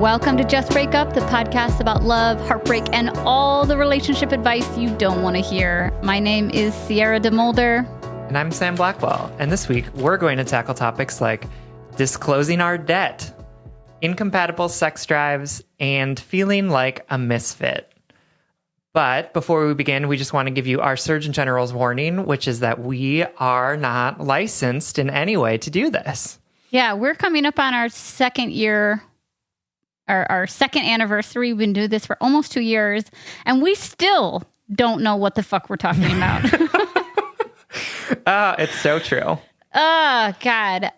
Welcome to Just Break Up, the podcast about love, heartbreak, and all the relationship advice you don't want to hear. My name is Sierra DeMolder. And I'm Sam Blackwell. And this week, we're going to tackle topics like disclosing our debt, incompatible sex drives, and feeling like a misfit. But before we begin, we just want to give you our Surgeon General's warning, which is that we are not licensed in any way to do this. Yeah, we're coming up on our second year, our second anniversary. We've been doing this for almost 2 years, and we still don't know what the fuck we're talking about. It's so true. Oh, God.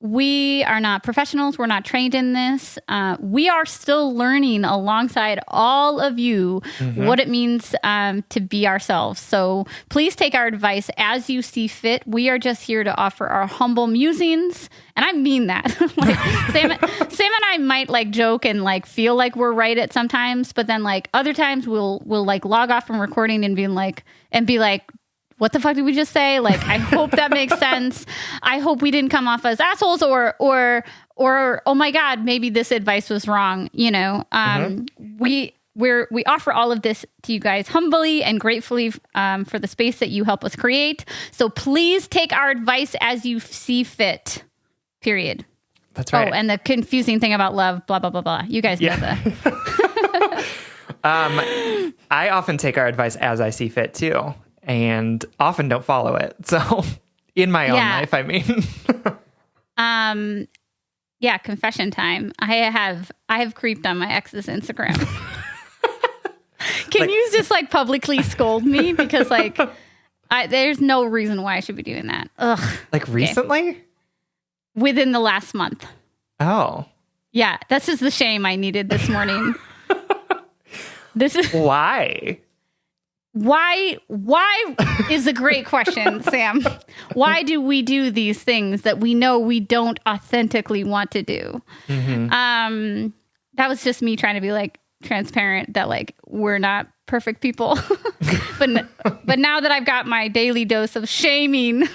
We are not professionals. We're not trained in this. We are still learning alongside all of you what it means to be ourselves. So please take our advice as you see fit. We are just here to offer our humble musings. And I mean that. Sam and I might like joke and like feel like we're right at sometimes, but then like other times we'll like log off from recording and be like, what the fuck did we just say? Like, I hope that makes sense. I hope we didn't come off as assholes or, oh my God, maybe this advice was wrong. You know, we offer all of this to you guys humbly and gratefully for the space that you help us create. So please take our advice as you see fit, period. That's right. Oh, and the confusing thing about love, blah, blah, blah, blah. You guys know that. I often take our advice as I see fit too, and often don't follow it. So in my own life, I mean. Yeah, confession time. I have creeped on my ex's Instagram. Can you just like publicly scold me? Because like there's no reason why I should be doing that. Ugh. Like recently? Okay. Within the last month. Oh. Yeah, this is the shame I needed this morning. This is why? Why is a great question, Sam. Why do we do these things that we know we don't authentically want to do? That was just me trying to be like transparent that like we're not perfect people. but now that I've got my daily dose of shaming,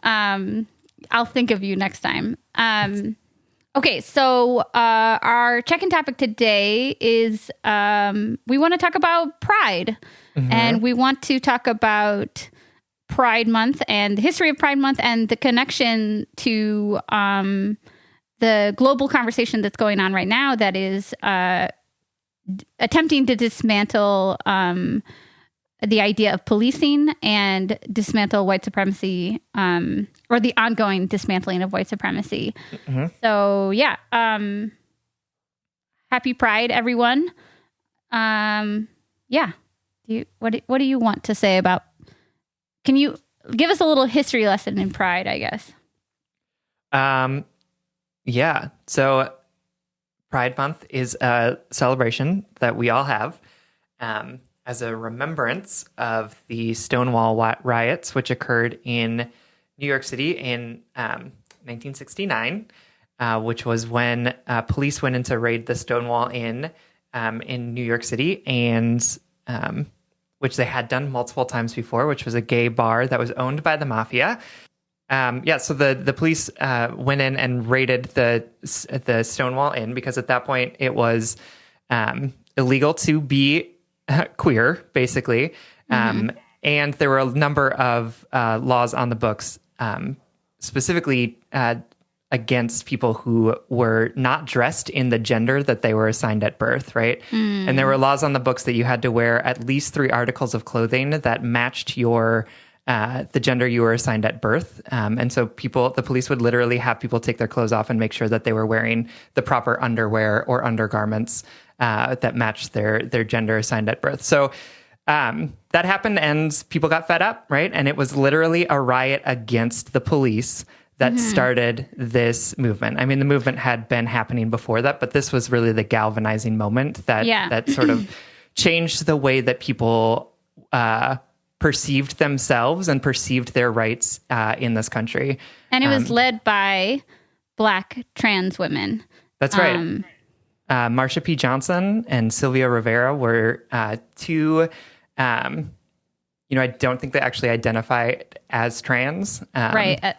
I'll think of you next time. Okay, so our check-in topic today is we want to talk about pride. And we want to talk about Pride Month and the history of Pride Month and the connection to the global conversation that's going on right now that is attempting to dismantle the idea of policing and dismantle white supremacy, or the ongoing dismantling of white supremacy. So, yeah. Happy Pride, everyone. Yeah. What do you want to say about? Can you give us a little history lesson in Pride? I guess. Yeah. So, Pride Month is a celebration that we all have as a remembrance of the Stonewall riots, which occurred in New York City in 1969, which was when police went in to raid the Stonewall Inn in New York City, and which they had done multiple times before, which was a gay bar that was owned by the mafia. So the police went in and raided the Stonewall Inn because at that point it was illegal to be queer, basically. And there were a number of laws on the books, specifically against people who were not dressed in the gender that they were assigned at birth, right? And there were laws on the books that you had to wear at least 3 articles of clothing that matched your the gender you were assigned at birth. And so the police would literally have people take their clothes off and make sure that they were wearing the proper underwear or undergarments that matched their gender assigned at birth. So that happened and people got fed up, right? And it was literally a riot against the police that started this movement. I mean, the movement had been happening before that, but this was really the galvanizing moment that sort of changed the way that people perceived themselves and perceived their rights in this country. And it was led by Black trans women. That's right. Marsha P. Johnson and Sylvia Rivera were two, I don't think they actually identify as trans. Right.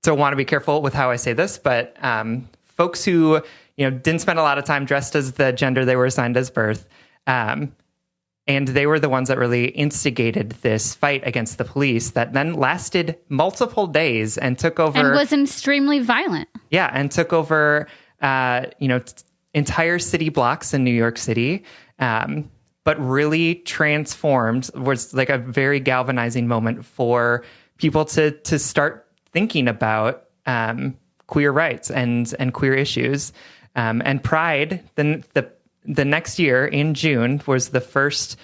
So I want to be careful with how I say this, but folks who, didn't spend a lot of time dressed as the gender they were assigned as birth. And they were the ones that really instigated this fight against the police that then lasted multiple days and took over. And was extremely violent. Yeah, and took over, entire city blocks in New York City, but really transformed, was like a very galvanizing moment for people to start thinking about queer rights and queer issues. And Pride, then the next year in June was the first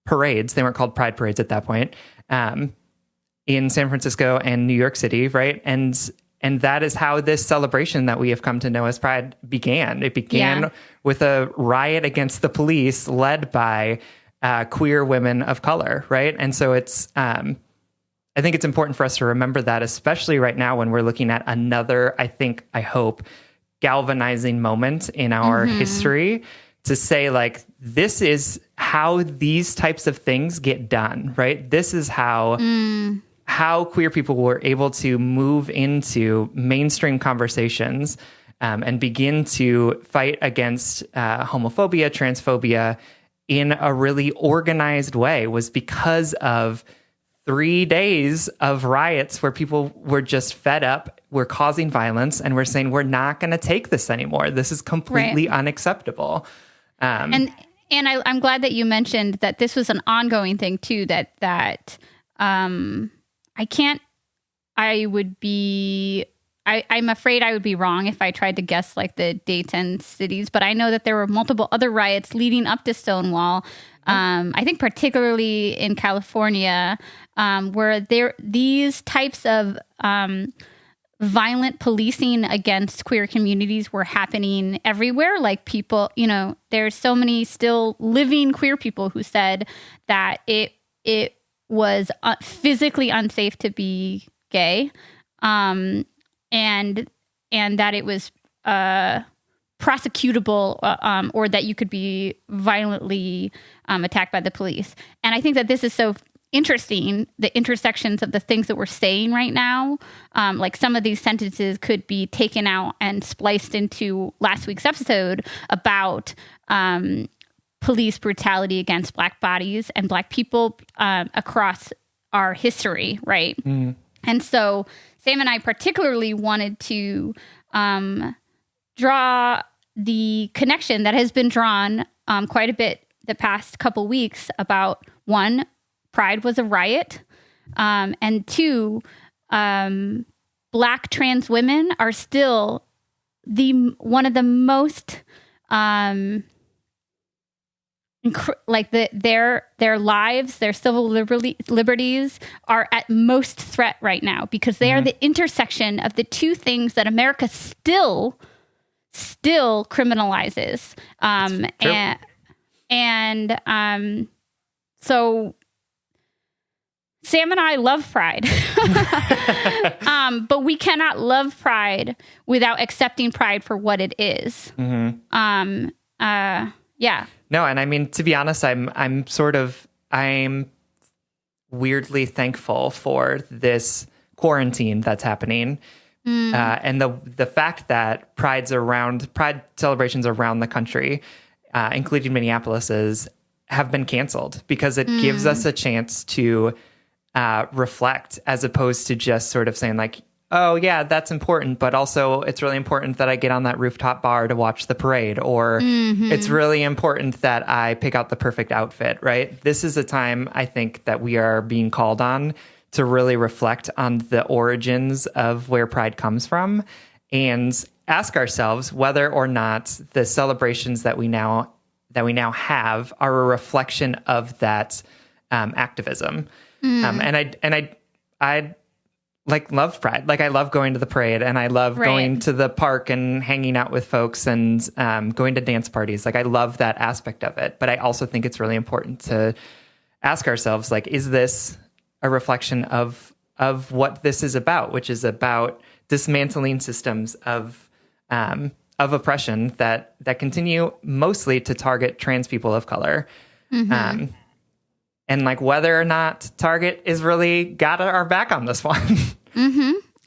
parades. They weren't called Pride parades at that point, in San Francisco and New York City, right? And that is how this celebration that we have come to know as Pride began. It began with a riot against the police led by queer women of color, right? And so it's, I think it's important for us to remember that, especially right now when we're looking at another, I hope, galvanizing moment in our history, to say, like, this is how these types of things get done, right? This is how queer people were able to move into mainstream conversations and begin to fight against homophobia, transphobia in a really organized way, was because of 3 days of riots where people were just fed up, were causing violence, and we're saying, we're not going to take this anymore. This is completely unacceptable. And I'm glad that you mentioned that this was an ongoing thing too, I'm afraid I would be wrong if I tried to guess like the dates and cities, but I know that there were multiple other riots leading up to Stonewall. I think particularly in California, where these types of violent policing against queer communities were happening everywhere. Like, people, there's so many still living queer people who said that it was physically unsafe to be gay, and that it was prosecutable, or that you could be violently attacked by the police. And I think that this is so interesting, the intersections of the things that we're saying right now. Like, some of these sentences could be taken out and spliced into last week's episode about police brutality against Black bodies and Black people across our history, right? And so Sam and I particularly wanted to draw the connection that has been drawn quite a bit the past couple weeks about, one, Pride was a riot, and two, Black trans women are still one of the most their lives, their civil liberties are at most threat right now, because they are the intersection of the two things that America still criminalizes. So Sam and I love Pride, but we cannot love Pride without accepting Pride for what it is. Yeah. No, and I mean, to be honest, I'm weirdly thankful for this quarantine that's happening. And the fact that Pride celebrations around the country, including Minneapolis's, have been canceled, because it gives us a chance to reflect, as opposed to just sort of saying like, oh yeah, that's important, but also it's really important that I get on that rooftop bar to watch the parade, or it's really important that I pick out the perfect outfit, right? This is a time, I think, that we are being called on to really reflect on the origins of where Pride comes from, and ask ourselves whether or not the celebrations that we now have are a reflection of that activism. And I like love Pride. Like, I love going to the parade, and I love going to the park and hanging out with folks, and going to dance parties. Like, I love that aspect of it. But I also think it's really important to ask ourselves, like, is this a reflection of what this is about, which is about dismantling systems of oppression that continue mostly to target trans people of color. And like, whether or not Target is really got our back on this one.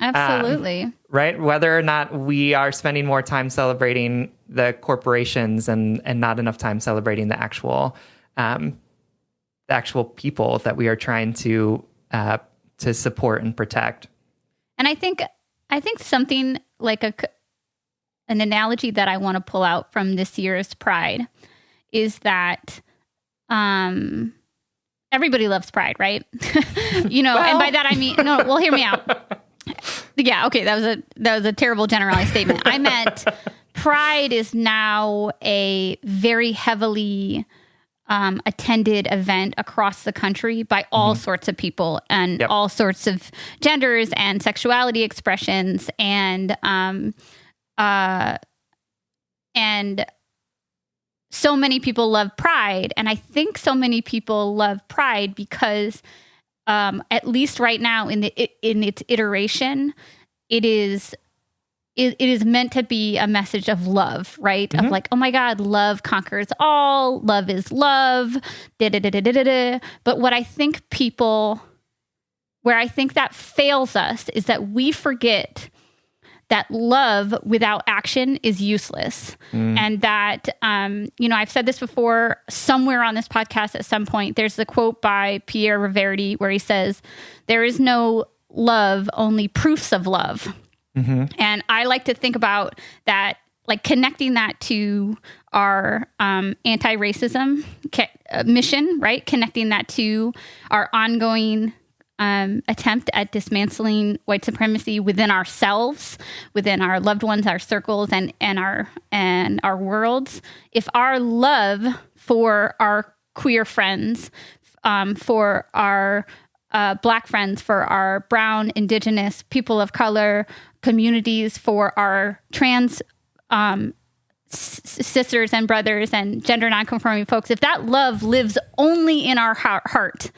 Absolutely. Right? Whether or not we are spending more time celebrating the corporations and not enough time celebrating the actual people that we are trying to support and protect. And I think something like an analogy that I want to pull out from this year's Pride is that everybody loves Pride, right? And by that I mean hear me out. Yeah, okay, that was a terrible generalized statement. I meant Pride is now a very heavily attended event across the country by all sorts of people and all sorts of genders and sexuality expressions and so many people love Pride. And I think so many people love Pride because at least right now in its iteration, it is meant to be a message of love, right? Of like, oh my God, love conquers all. Love is love. But what I think where I think that fails us is that we forget that love without action is useless. And that, I've said this before somewhere on this podcast at some point. There's the quote by Pierre Riverdi where he says, there is no love, only proofs of love. And I like to think about that, like connecting that to our anti-racism mission, right? Connecting that to our ongoing attempt at dismantling white supremacy within ourselves, within our loved ones, our circles, and our worlds. If our love for our queer friends, for our Black friends, for our brown, indigenous, people of color communities, for our trans sisters and brothers and gender nonconforming folks, if that love lives only in our heart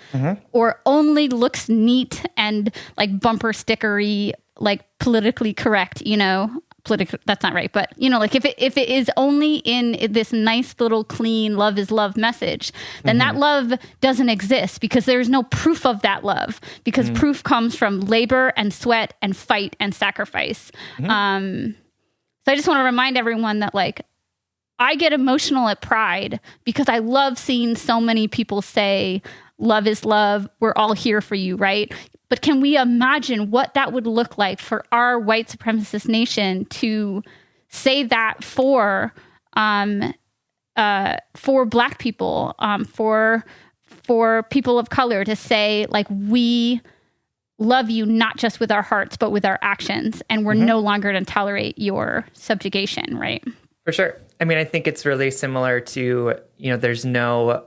or only looks neat and like bumper stickery, like politically correct, that's not right. But, like if it is only in this nice little clean love is love message, then that love doesn't exist because there's no proof of that love because proof comes from labor and sweat and fight and sacrifice. So I just want to remind everyone that like, I get emotional at Pride because I love seeing so many people say, love is love. We're all here for you, right? But can we imagine what that would look like for our white supremacist nation to say that for Black people, for people of color, to say like, we love you not just with our hearts, but with our actions. And we're no longer going to tolerate your subjugation, right? For sure. I mean, I think it's really similar to, there's no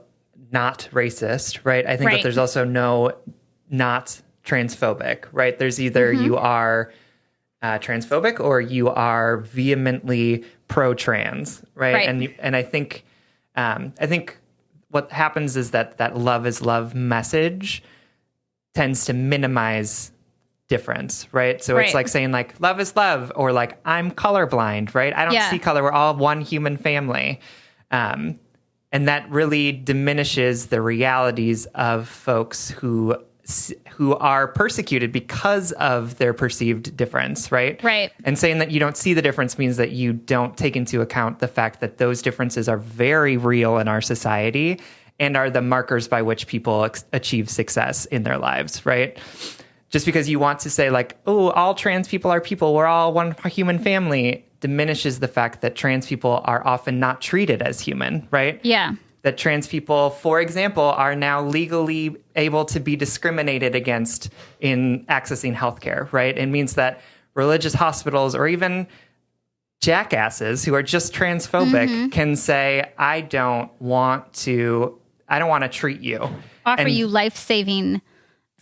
not racist, right? I think that there's also no not transphobic, right? There's either you are transphobic or you are vehemently pro-trans, right? And I think what happens is that love is love message tends to minimize difference, right? So it's like saying like love is love, or like I'm colorblind, right? I don't see color. We're all one human family. And that really diminishes the realities of folks who are persecuted because of their perceived difference, right? Right. And saying that you don't see the difference means that you don't take into account the fact that those differences are very real in our society and are the markers by which people achieve success in their lives, right? Just because you want to say like, oh, all trans people are people, we're all one human family, diminishes the fact that trans people are often not treated as human, right? Yeah. That trans people, for example, are now legally able to be discriminated against in accessing healthcare, right? It means that religious hospitals or even jackasses who are just transphobic can say, I don't want to treat you. Offer you life-saving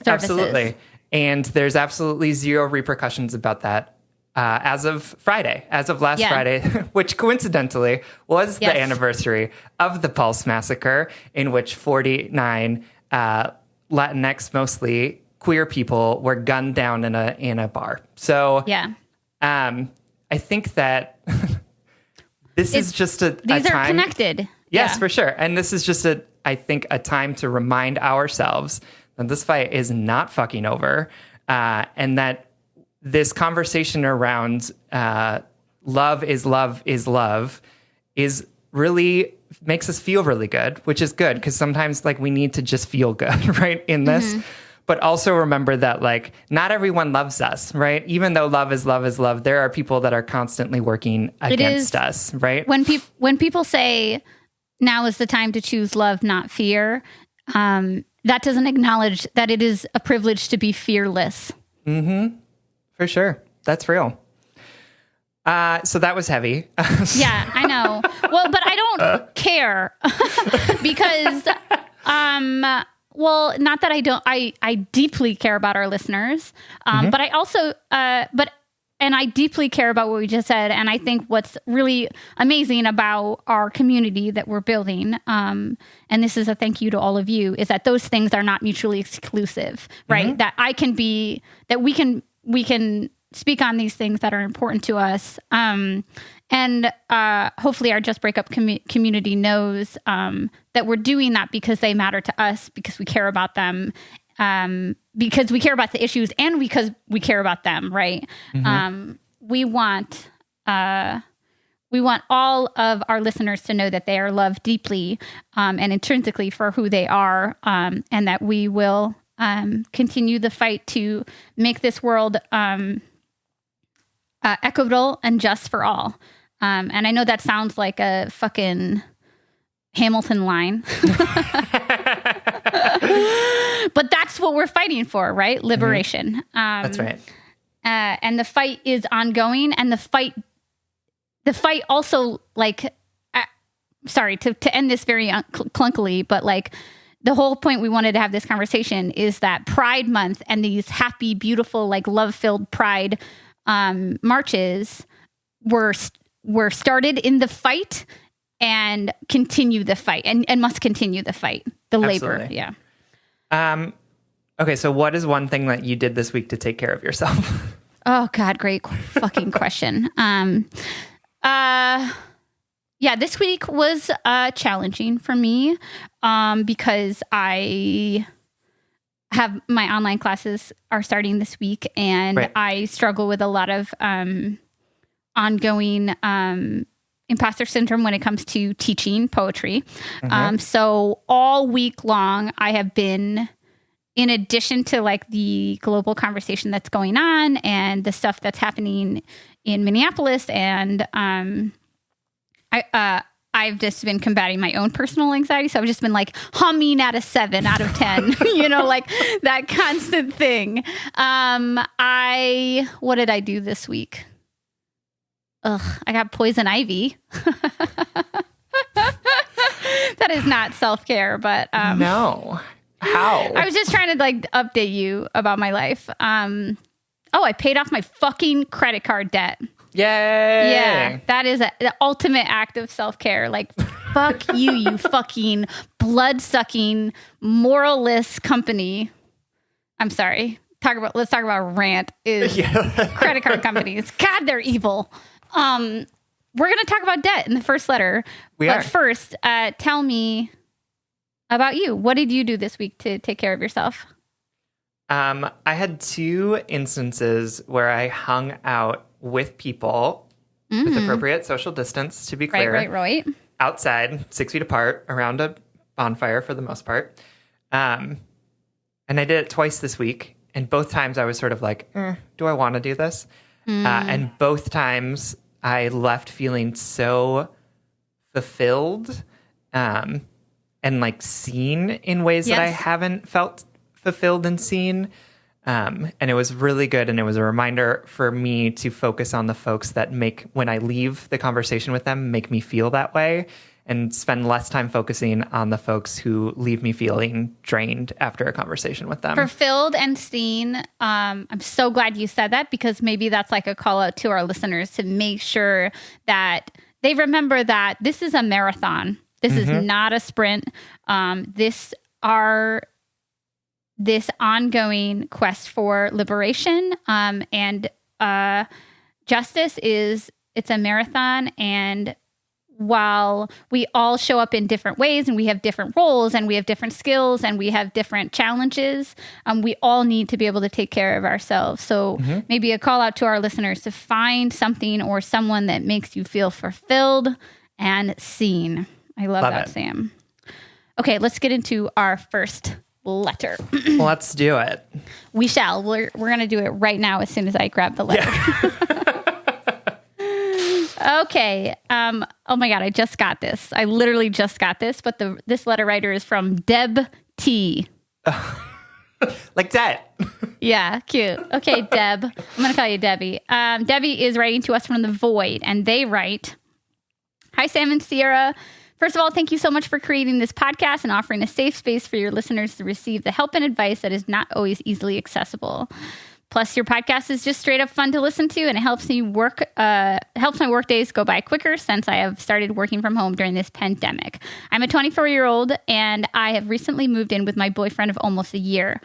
services. Absolutely. And there's absolutely zero repercussions about that as of last Friday, which coincidentally was the anniversary of the Pulse Massacre, in which 49 Latinx, mostly queer people, were gunned down in a bar. So I think that this is just a these time. Are connected. Yes, for sure. And this is just a time to remind ourselves that this fight is not fucking over, and that this conversation around love is love is love is really makes us feel really good, which is good because sometimes like we need to just feel good, right, in this. But also remember that like not everyone loves us, right? Even though love is love, there are people that are constantly working against us, right? When people say now is the time to choose love, not fear, that doesn't acknowledge that it is a privilege to be fearless. For sure. That's real. So that was heavy. Yeah, I know. Well, but I don't care because, well, not that I don't, I deeply care about our listeners. But I also, and I deeply care about what we just said. And I think what's really amazing about our community that we're building, and this is a thank you to all of you, is that those things are not mutually exclusive, right? That we can speak on these things that are important to us. And hopefully our Just Break Up community knows that we're doing that because they matter to us, because we care about them, because we care about the issues and because we care about them, right? We want all of our listeners to know that they are loved deeply and intrinsically for who they are, and that we will continue the fight to make this world equitable and just for all. And I know that sounds like a fucking Hamilton line, but that's what we're fighting for, right? Liberation. That's right. And the fight is ongoing, and the fight also, like, sorry to end this very clunkily, but like the whole point we wanted to have this conversation is that Pride Month and these happy, beautiful, like love-filled Pride marches were started in the fight and continue the fight and must continue the fight, the labor. Absolutely. Yeah. Okay. So what is one thing that you did this week to take care of yourself? Oh God, great fucking question. Yeah, this week was challenging for me because I have my online classes are starting this week, and right. I struggle with a lot of ongoing imposter syndrome when it comes to teaching poetry. So all week long, I have been, in addition to like the global conversation that's going on and the stuff that's happening in Minneapolis, and I've just been combating my own personal anxiety. So I've just been like humming at a 7 out of 10, you know, like that constant thing. What did I do this week? I got poison ivy. That is not self-care, but no. How? I was just trying to like update you about my life. I paid off my fucking credit card debt. Yay! Yeah, that is the ultimate act of self-care. Like, fuck you, you fucking blood-sucking, moralless company. I'm sorry. Let's talk about rant is credit card companies. God, they're evil. We're going to talk about debt in the first letter. But first, tell me about you. What did you do this week to take care of yourself? I had 2 instances where I hung out with people with appropriate social distance, to be clear. Right. Outside, 6 feet apart, around a bonfire for the most part. And I did it twice this week. And both times I was sort of like, do I want to do this? And both times I left feeling so fulfilled and like seen in ways that I haven't felt fulfilled and seen. And it was really good. And it was a reminder for me to focus on the folks that when I leave the conversation with them, make me feel that way, and spend less time focusing on the folks who leave me feeling drained after a conversation with them. Fulfilled and seen. I'm so glad you said that, because maybe that's like a call out to our listeners to make sure that they remember that this is a marathon. This is not a sprint. This ongoing quest for liberation and justice it's a marathon, and while we all show up in different ways and we have different roles and we have different skills and we have different challenges, we all need to be able to take care of ourselves. So maybe a call out to our listeners to find something or someone that makes you feel fulfilled and seen. I love that, Sam. Okay, let's get into our first letter. Let's do it. We shall. We're going to do it right now as soon as I grab the letter. Yeah. Okay. Oh my God, I just got this. I literally just got this, but this letter writer is from Deb T. Like that. Yeah, cute. Okay, Deb. I'm going to call you Debbie. Debbie is writing to us from the void, and they write, "Hi, Sam and Sierra. First of all, thank you so much for creating this podcast and offering a safe space for your listeners to receive the help and advice that is not always easily accessible. Plus, your podcast is just straight up fun to listen to, and it helps me helps my work days go by quicker since I have started working from home during this pandemic. I'm a 24-year-old, and I have recently moved in with my boyfriend of almost a year.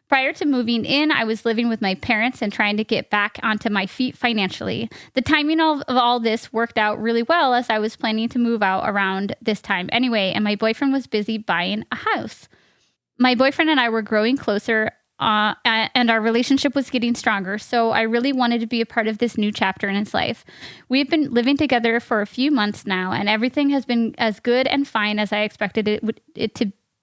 Prior to moving in, I was living with my parents and trying to get back onto my feet financially. The timing of all this worked out really well as I was planning to move out around this time anyway, and my boyfriend was busy buying a house. My boyfriend and I were growing closer, and our relationship was getting stronger, so I really wanted to be a part of this new chapter in his life. We've been living together for a few months now, and everything has been as good and fine as I expected it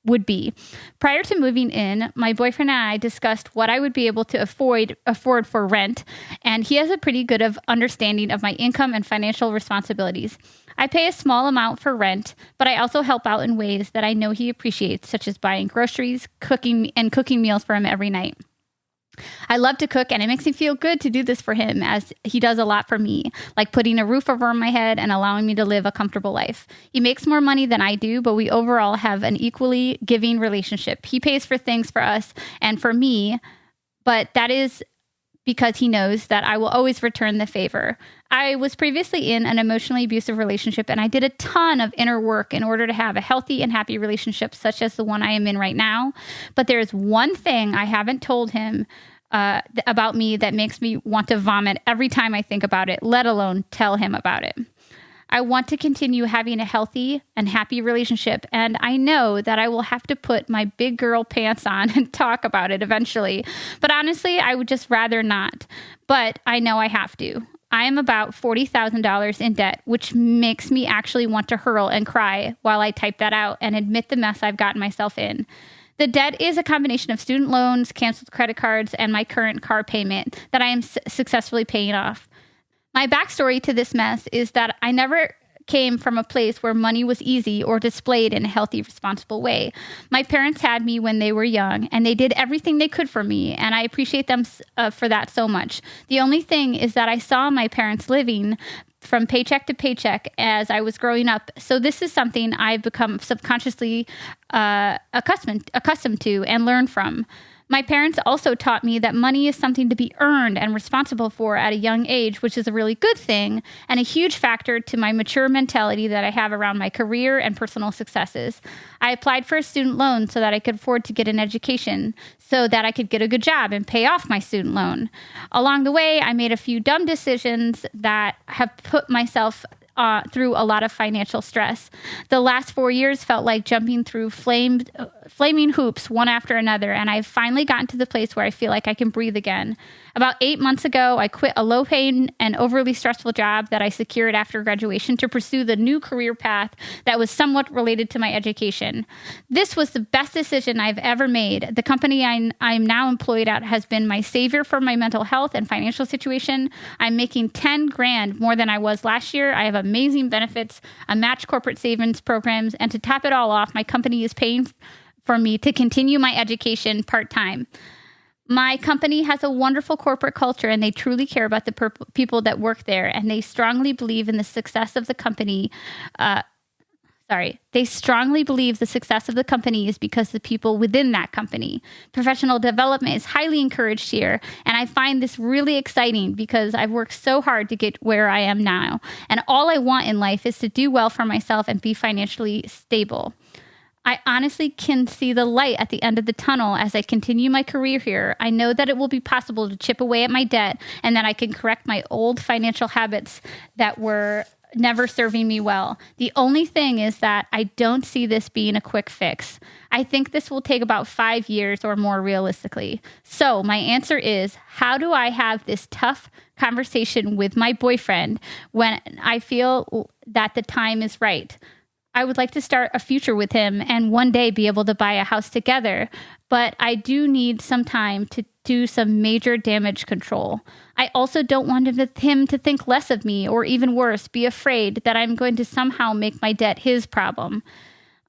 would be. Prior to moving in, my boyfriend and I discussed what I would be able to afford for rent, and he has a pretty good understanding of my income and financial responsibilities. I pay a small amount for rent, but I also help out in ways that I know he appreciates, such as buying groceries, cooking meals for him every night. I love to cook, and it makes me feel good to do this for him, as he does a lot for me, like putting a roof over my head and allowing me to live a comfortable life. He makes more money than I do, but we overall have an equally giving relationship. He pays for things for us and for me, but that is because he knows that I will always return the favor. I was previously in an emotionally abusive relationship, and I did a ton of inner work in order to have a healthy and happy relationship such as the one I am in right now. But there is one thing I haven't told him about me that makes me want to vomit every time I think about it, let alone tell him about it. I want to continue having a healthy and happy relationship, and I know that I will have to put my big girl pants on and talk about it eventually. But honestly, I would just rather not. But I know I have to. I am about $40,000 in debt, which makes me actually want to hurl and cry while I type that out and admit the mess I've gotten myself in. The debt is a combination of student loans, canceled credit cards, and my current car payment that I am successfully paying off. My backstory to this mess is that I never came from a place where money was easy or displayed in a healthy, responsible way. My parents had me when they were young, and they did everything they could for me, and I appreciate them for that so much. The only thing is that I saw my parents living from paycheck to paycheck as I was growing up. So this is something I've become subconsciously accustomed to and learned from. My parents also taught me that money is something to be earned and responsible for at a young age, which is a really good thing and a huge factor to my mature mentality that I have around my career and personal successes. I applied for a student loan so that I could afford to get an education, so that I could get a good job and pay off my student loan. Along the way, I made a few dumb decisions that have put myself through a lot of financial stress. The last 4 years felt like jumping through flaming hoops one after another, and I've finally gotten to the place where I feel like I can breathe again. About 8 months ago, I quit a low-paying and overly stressful job that I secured after graduation to pursue the new career path that was somewhat related to my education. This was the best decision I've ever made. The company I'm now employed at has been my savior for my mental health and financial situation. I'm making $10,000 more than I was last year. I have amazing benefits, a match corporate savings programs, and to top it all off, my company is paying for me to continue my education part-time. My company has a wonderful corporate culture, and they truly care about the people that work there, and they strongly believe in the success of the company. They strongly believe the success of the company is because of the people within that company. Professional development is highly encouraged here, and I find this really exciting because I've worked so hard to get where I am now, and all I want in life is to do well for myself and be financially stable. I honestly can see the light at the end of the tunnel as I continue my career here. I know that it will be possible to chip away at my debt and that I can correct my old financial habits that were never serving me well. The only thing is that I don't see this being a quick fix. I think this will take about 5 years or more realistically. So my answer is, how do I have this tough conversation with my boyfriend when I feel that the time is right? I would like to start a future with him and one day be able to buy a house together, but I do need some time to do some major damage control. I also don't want him to think less of me, or even worse, be afraid that I'm going to somehow make my debt his problem.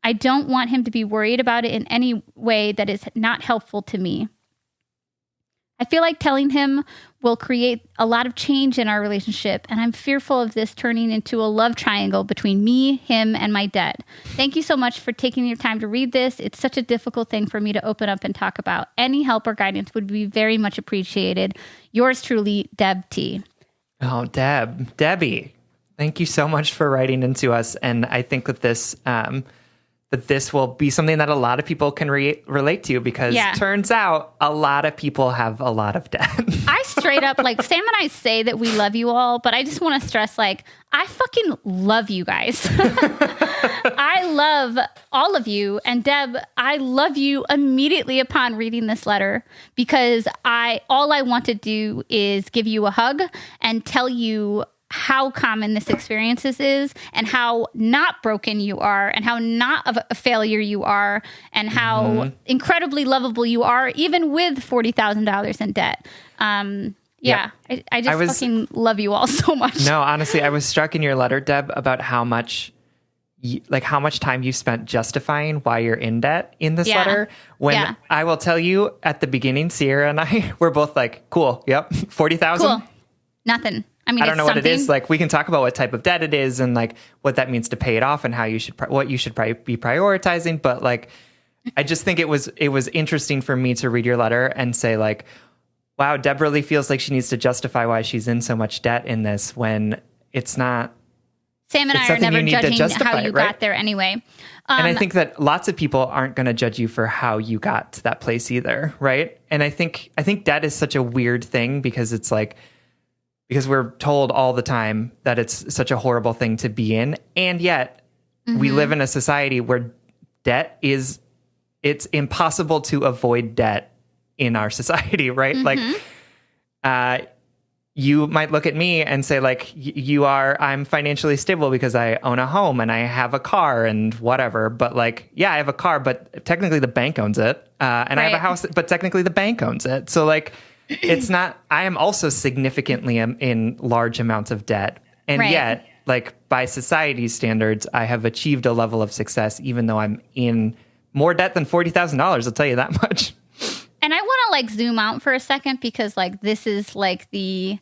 I don't want him to be worried about it in any way that is not helpful to me. I feel like telling him will create a lot of change in our relationship, and I'm fearful of this turning into a love triangle between me, him, and my debt. Thank you so much for taking your time to read this. It's such a difficult thing for me to open up and talk about. Any help or guidance would be very much appreciated. Yours truly, Deb T. Oh, Debbie, thank you so much for writing into us. And I think that this will be something that a lot of people can relate to, because turns out a lot of people have a lot of debt. I straight up, like, Sam and I say that we love you all, but I just want to stress, like, I fucking love you guys. I love all of you. And Deb, I love you immediately upon reading this letter, because all I want to do is give you a hug and tell you how common this experience is, and how not broken you are, and how not of a failure you are, and how incredibly lovable you are, even with $40,000 in debt. I just fucking love you all so much. No, honestly, I was struck in your letter, Deb, about how much time you spent justifying why you're in debt in this letter. When I will tell you, at the beginning, Sierra and I were both like, cool, yep, 40,000. Cool. Nothing. I mean, I don't know what it is. Like, we can talk about what type of debt it is, and like what that means to pay it off, and how you should what you should be prioritizing. But like, I just think it was interesting for me to read your letter and say, like, wow, Deb really feels like she needs to justify why she's in so much debt in this, when it's not. Sam and I are never judging how you got there anyway. And I think that lots of people aren't going to judge you for how you got to that place either, right? And I think debt is such a weird thing, because it's like, because we're told all the time that it's such a horrible thing to be in. And yet we live in a society where it's impossible to avoid debt in our society, right? Like, you might look at me and say, like, I'm financially stable because I own a home and I have a car and whatever. But like, yeah, I have a car, but technically the bank owns it. And I have a house, but technically the bank owns it. So like, it's not, I am also significantly in large amounts of debt. And yet, like, by society's standards, I have achieved a level of success, even though I'm in more debt than $40,000. I'll tell you that much. And I want to like zoom out for a second, because like, this is like the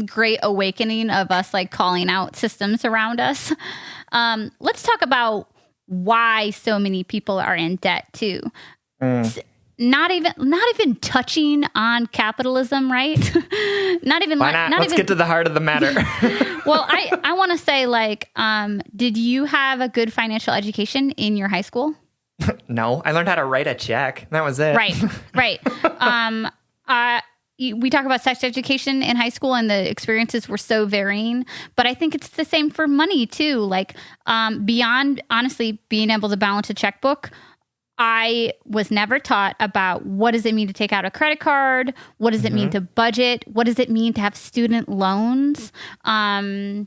great awakening of us, like, calling out systems around us. Let's talk about why so many people are in debt too. Not even touching on capitalism, right? Not even. Why not? Let's get to the heart of the matter. Well, I want to say, like, did you have a good financial education in your high school? No, I learned how to write a check. That was it. Right. We talk about sex education in high school, and the experiences were so varying. But I think it's the same for money too. Like, beyond honestly being able to balance a checkbook, I was never taught about what does it mean to take out a credit card? What does it mean to budget? What does it mean to have student loans? Taxes?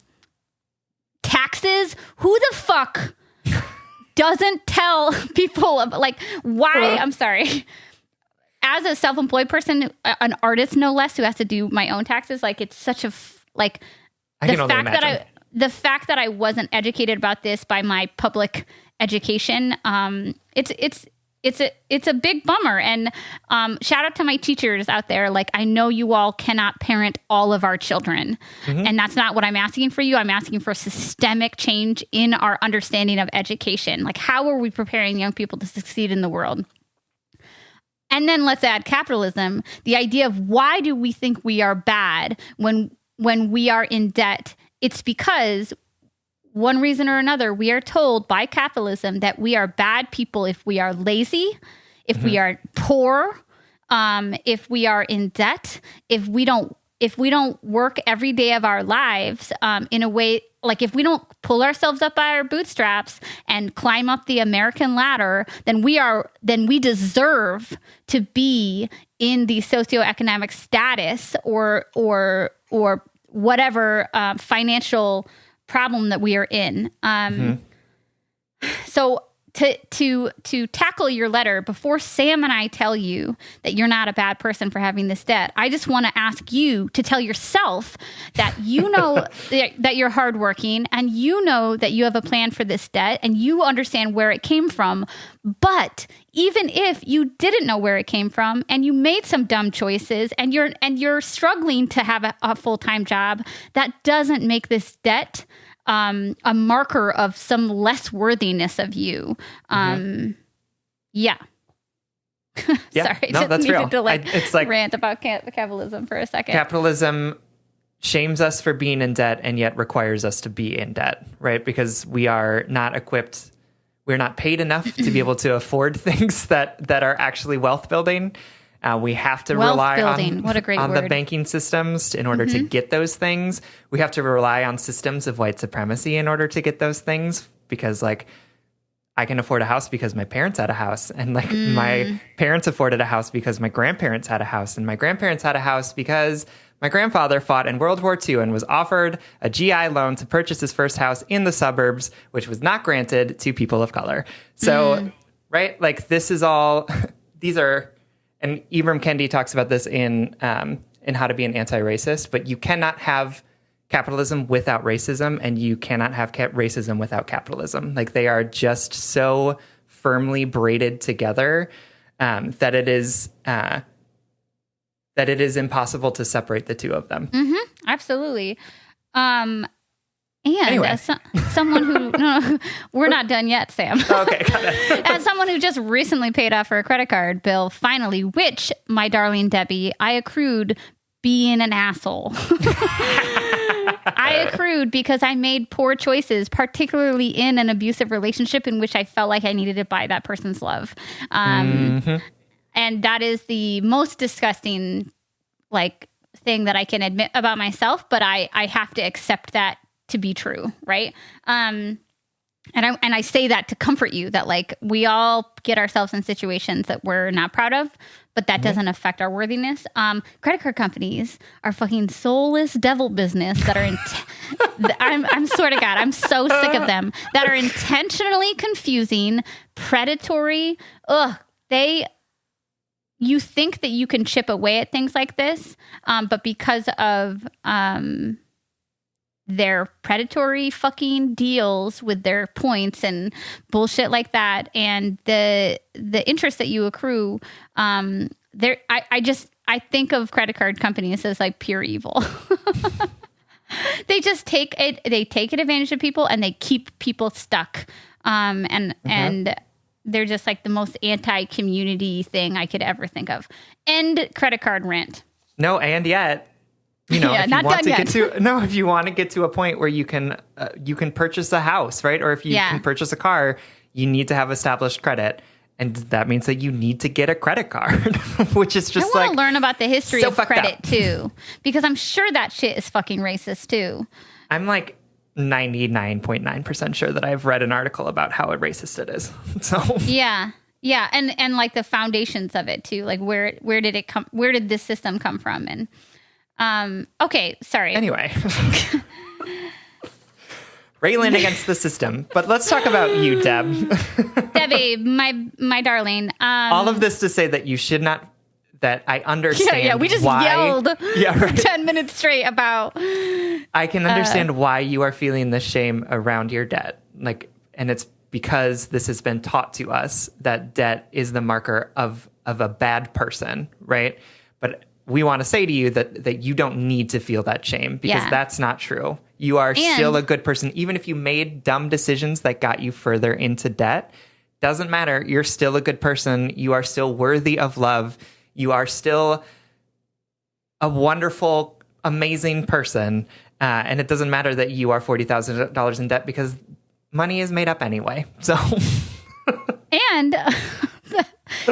Who the fuck doesn't tell people about, like, why? I'm sorry. As a self-employed person, an artist no less, who has to do my own taxes, like, it's such a the fact that I wasn't educated about this by my public education, it's a big bummer. And shout out to my teachers out there. Like, I know you all cannot parent all of our children, and that's not what I'm asking for you. I'm asking for systemic change in our understanding of education. Like, how are we preparing young people to succeed in the world? And then let's add capitalism, the idea of why do we think we are bad when we are in debt? It's because one reason or another, we are told by capitalism that we are bad people if we are lazy, if we are poor, if we are in debt, if we don't if we don't work every day of our lives in a way, like if we don't pull ourselves up by our bootstraps and climb up the American ladder, then we deserve to be in the socioeconomic status or whatever financial problem that we are in. So to tackle your letter, before Sam and I tell you that you're not a bad person for having this debt, I just want to ask you to tell yourself that you know that you're hardworking, and you know that you have a plan for this debt, and you understand where it came from. But even if you didn't know where it came from, and you made some dumb choices, and you're struggling to have a full-time job, that doesn't make this debt a marker of some less worthiness of you. Yeah. Sorry, no, that's real. To it's like rant about capitalism for a second. Capitalism shames us for being in debt and yet requires us to be in debt, right? Because we are not equipped, we're not paid enough to be able to afford things that are actually wealth building. We have to rely on the banking systems in order to get those things. We have to rely on systems of white supremacy in order to get those things, because like I can afford a house because my parents had a house, and like my parents afforded a house because my grandparents had a house, and my grandparents had a house because my grandfather fought in World War II and was offered a GI loan to purchase his first house in the suburbs, which was not granted to people of color. So, right, like this is all, these are, and Ibram Kendi talks about this in How to Be an Anti-Racist, but you cannot have capitalism without racism, and you cannot have racism without capitalism. Like they are just so firmly braided together that it is impossible to separate the two of them. Absolutely. And anyway. As someone who, no, we're not done yet, Sam. Okay, got it. As someone who just recently paid off her credit card bill, finally, which, my darling Debbie, I accrued being an asshole. I accrued because I made poor choices, particularly in an abusive relationship in which I felt like I needed to buy that person's love. And that is the most disgusting, like, thing that I can admit about myself, but I have to accept that to be true, right? And I say that to comfort you that like we all get ourselves in situations that we're not proud of, but that doesn't affect our worthiness. Credit card companies are fucking soulless devil business that are I'm swear to God, I'm so sick of them, that are intentionally confusing, predatory. You think that you can chip away at things like this, but because of their predatory fucking deals with their points and bullshit like that, and the interest that you accrue, I think of credit card companies as like pure evil. They just take advantage of people, and they keep people stuck. And they're just like the most anti-community thing I could ever think of. End credit card rant. No, and yet, if you want to get to a point where you can purchase a house, right? Or if you can purchase a car, you need to have established credit. And that means that you need to get a credit card, which is just I want to learn about the history of credit too, because I'm sure that shit is fucking racist too. I'm like 99.9% sure that I've read an article about how racist it is. So yeah, and like the foundations of it too, like where did it come? Where did this system come from? And okay, sorry. Anyway, railing against the system, but let's talk about you, Deb. Debbie, my darling. All of this to say that you should not. That I understand. Yeah. We just yelled for 10 minutes straight about. I can understand why you are feeling the shame around your debt, and it's because this has been taught to us that debt is the marker of a bad person, right? But we want to say to you that you don't need to feel that shame, because that's not true. You are still a good person, even if you made dumb decisions that got you further into debt. Doesn't matter. You're still a good person. You are still worthy of love. You are still a wonderful, amazing person. And it doesn't matter that you are $40,000 in debt, because money is made up anyway. So, and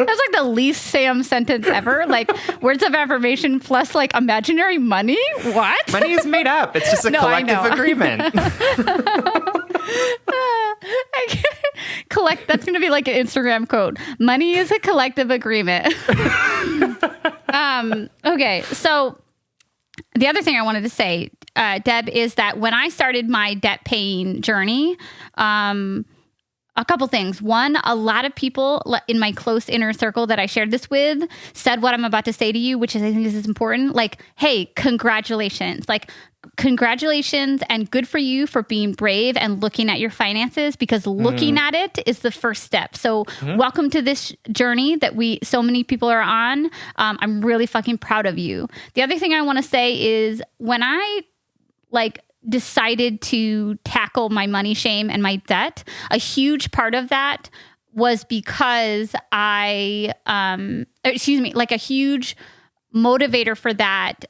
like the least Sam sentence ever. Like words of affirmation plus like imaginary money. What? Money is made up. It's just a collective agreement. That's going to be like an Instagram quote. Money is a collective agreement. Okay. So the other thing I wanted to say, Deb, is that when I started my debt paying journey, a couple things. One, a lot of people in my close inner circle that I shared this with said what I'm about to say to you, which is, I think this is important. Like, hey, congratulations. Like, congratulations and good for you for being brave and looking at your finances, because looking at it is the first step. So welcome to this journey that so many people are on. I'm really fucking proud of you. The other thing I want to say is when I decided to tackle my money shame and my debt, a huge part of that was because a huge motivator for that.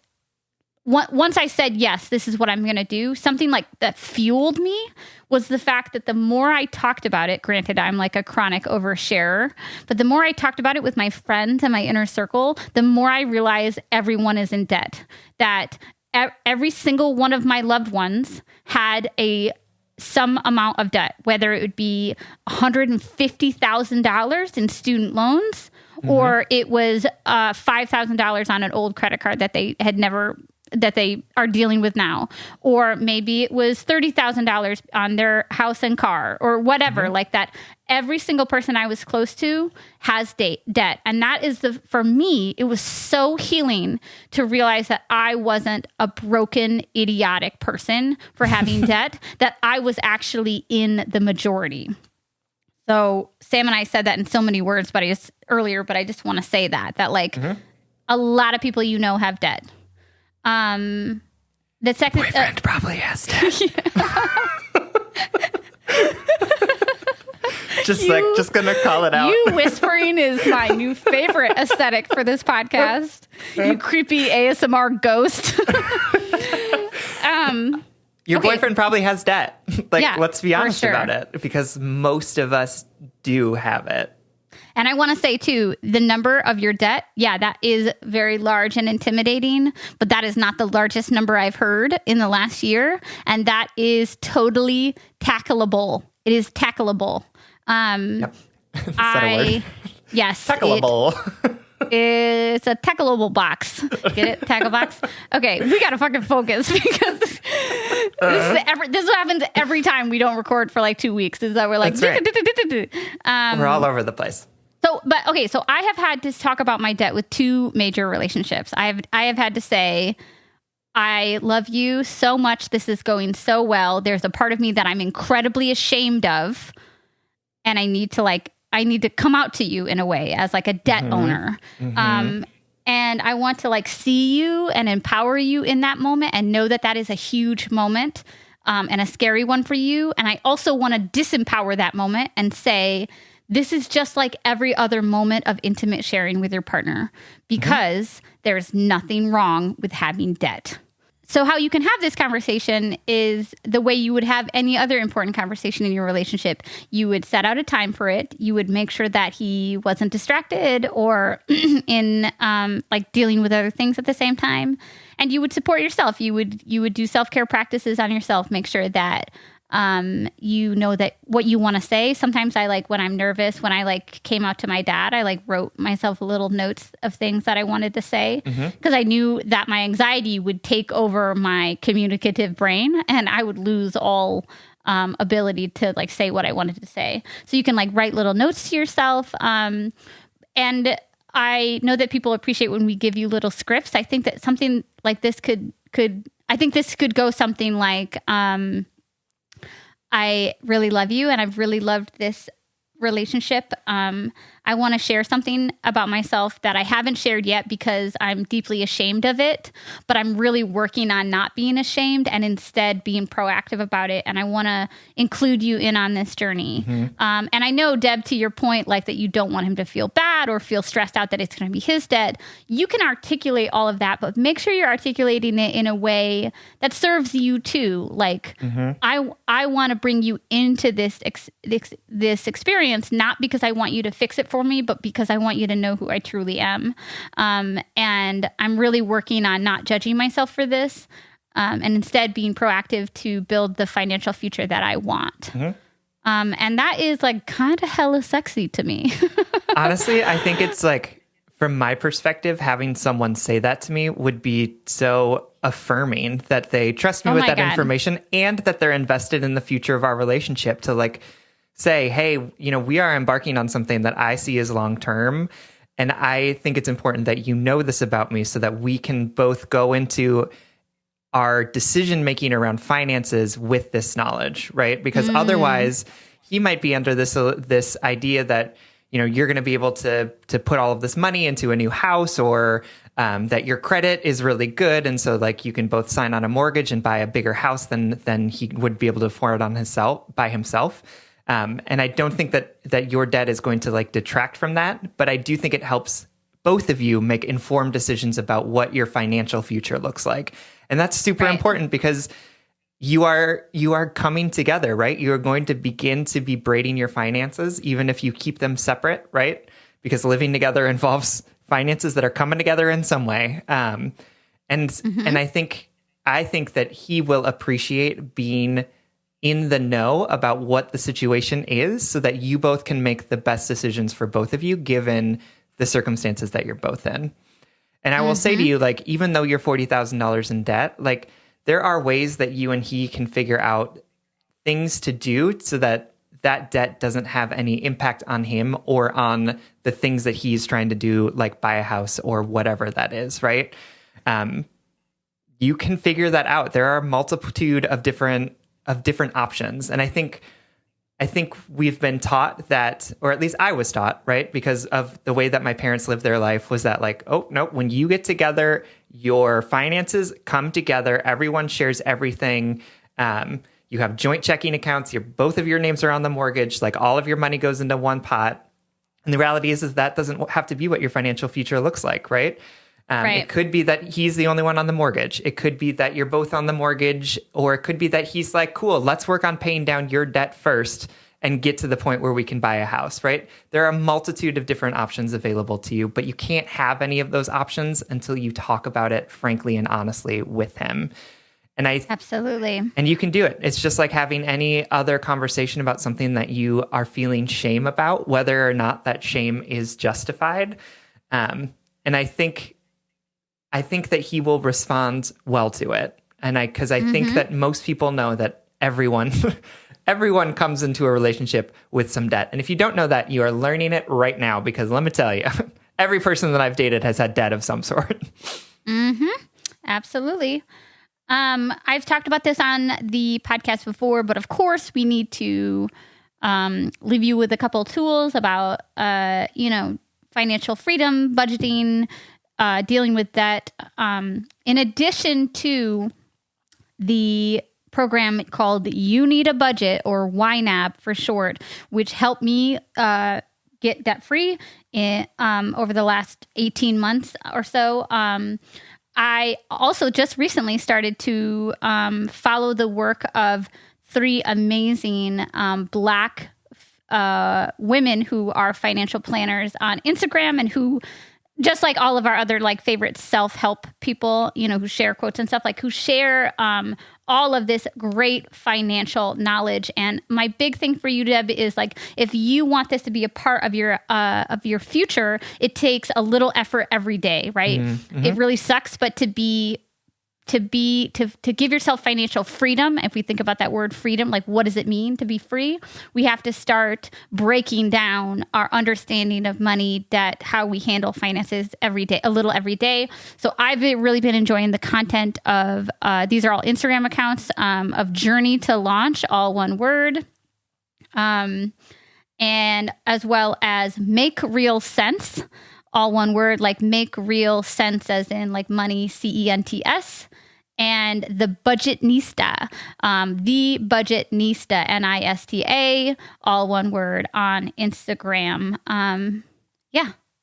Once I said, yes, this is what I'm going to do, something like that fueled me was the fact that the more I talked about it, granted, I'm like a chronic oversharer, but the more I talked about it with my friends and my inner circle, the more I realized everyone is in debt. That every single one of my loved ones had some amount of debt, whether it would be $150,000 in student loans, or it was $5,000 on an old credit card that they are dealing with now, or maybe it was $30,000 on their house and car, or whatever like that. Every single person I was close to has debt. And that is for me, it was so healing to realize that I wasn't a broken, idiotic person for having debt, that I was actually in the majority. So Sam and I said that in so many words, but I just want to say that like a lot of people have debt. The second boyfriend probably has debt. Just gonna call it out. You whispering is my new favorite aesthetic for this podcast. You creepy ASMR ghost. Your boyfriend probably has debt. Let's be honest about it, because most of us do have it. And I want to say, too, the number of your debt, that is very large and intimidating, but that is not the largest number I've heard in the last year. And that is totally tackleable. It is tackleable. Yep. Is that a word? Yes. Tackleable. It's a tackleable box. Get it? Tackle box? Okay, we got to fucking focus, because this happens every time we don't record for like 2 weeks. Is that we're like... That's right. We're all over the place. So I have had to talk about my debt with 2 major relationships. I have had to say, I love you so much. This is going so well. There's a part of me that I'm incredibly ashamed of, and I need to come out to you in a way as like a debt owner. And I want to see you and empower you in that moment, and know that is a huge moment and a scary one for you. And I also want to disempower that moment and say, this is just like every other moment of intimate sharing with your partner, because there's nothing wrong with having debt. So how you can have this conversation is the way you would have any other important conversation in your relationship. You would set out a time for it. You would make sure that he wasn't distracted or in dealing with other things at the same time. And you would support yourself. You would do self-care practices on yourself. Make sure that you know that what you want to say. Sometimes when I'm nervous, when I came out to my dad, I wrote myself little notes of things that I wanted to say, because I knew that my anxiety would take over my communicative brain and I would lose all ability to say what I wanted to say. So you can write little notes to yourself. And I know that people appreciate when we give you little scripts. I think that something like this could go something like, I really love you, and I've really loved this relationship. I want to share something about myself that I haven't shared yet because I'm deeply ashamed of it, but I'm really working on not being ashamed and instead being proactive about it. And I want to include you in on this journey. And I know, Deb, to your point, that you don't want him to feel bad or feel stressed out that it's going to be his debt. You can articulate all of that, but make sure you're articulating it in a way that serves you too. I want to bring you into this experience, not because I want you to fix it for for me, but because I want you to know who I truly am. And I'm really working on not judging myself for this, and instead being proactive to build the financial future that I want. And that is like kind of hella sexy to me. Honestly, I think it's like, from my perspective, having someone say that to me would be so affirming that they trust me with that information and that they're invested in the future of our relationship, to like say, hey, you know, we are embarking on something that I see as long-term. And I think it's important that you know this about me so that we can both go into our decision-making around finances with this knowledge, right? Because otherwise he might be under this idea that, you know, you're going to be able to put all of this money into a new house, or that your credit is really good. And so like you can both sign on a mortgage and buy a bigger house than he would be able to afford by himself. And I don't think that your debt is going to like detract from that. But I do think it helps both of you make informed decisions about what your financial future looks like. And that's super important because you are coming together, right? You are going to begin to be braiding your finances, even if you keep them separate, right? Because living together involves finances that are coming together in some way. And I think that he will appreciate being in the know about what the situation is, so that you both can make the best decisions for both of you, given the circumstances that you're both in. And I will say to you, like, even though you're $40,000 in debt, like, there are ways that you and he can figure out things to do so that that debt doesn't have any impact on him or on the things that he's trying to do, like buy a house or whatever that is, right? You can figure that out. There are a multitude of different options. And I think we've been taught that, or at least I was taught, right? Because of the way that my parents lived their life, was that like, oh, no, when you get together, your finances come together. Everyone shares everything. You have joint checking accounts. Both of your names are on the mortgage. Like all of your money goes into one pot. And the reality is that doesn't have to be what your financial future looks like, right? It could be that he's the only one on the mortgage. It could be that you're both on the mortgage, or it could be that he's like, cool, let's work on paying down your debt first and get to the point where we can buy a house, right? There are a multitude of different options available to you, but you can't have any of those options until you talk about it frankly and honestly with him. And Absolutely. And you can do it. It's just like having any other conversation about something that you are feeling shame about, whether or not that shame is justified. And I think that he will respond well to it. And because I think that most people know that everyone comes into a relationship with some debt. And if you don't know that, you are learning it right now, because let me tell you, every person that I've dated has had debt of some sort. Absolutely. I've talked about this on the podcast before, but of course we need to leave you with a couple tools about, financial freedom, budgeting, dealing with debt. In addition to the program called You Need a Budget, or YNAB for short, which helped me get debt free over the last 18 months or so. I also just recently started to follow the work of 3 amazing Black women who are financial planners on Instagram, and who, just like all of our other like favorite self-help people, who share quotes and stuff, like who share all of this great financial knowledge. And my big thing for you, Deb, is like, if you want this to be a part of your future, it takes a little effort every day, right? It really sucks, but to give yourself financial freedom, if we think about that word freedom, like what does it mean to be free? We have to start breaking down our understanding of money, debt, how we handle finances every day, a little every day. So I've really been enjoying the content of, these are all Instagram accounts, of Journey to Launch, all one word. And as well as Make Real Sense, all one word, like make real sense as in like money, CENTS. And the Budgetnista, the Budgetnista, NISTA, all one word, on Instagram.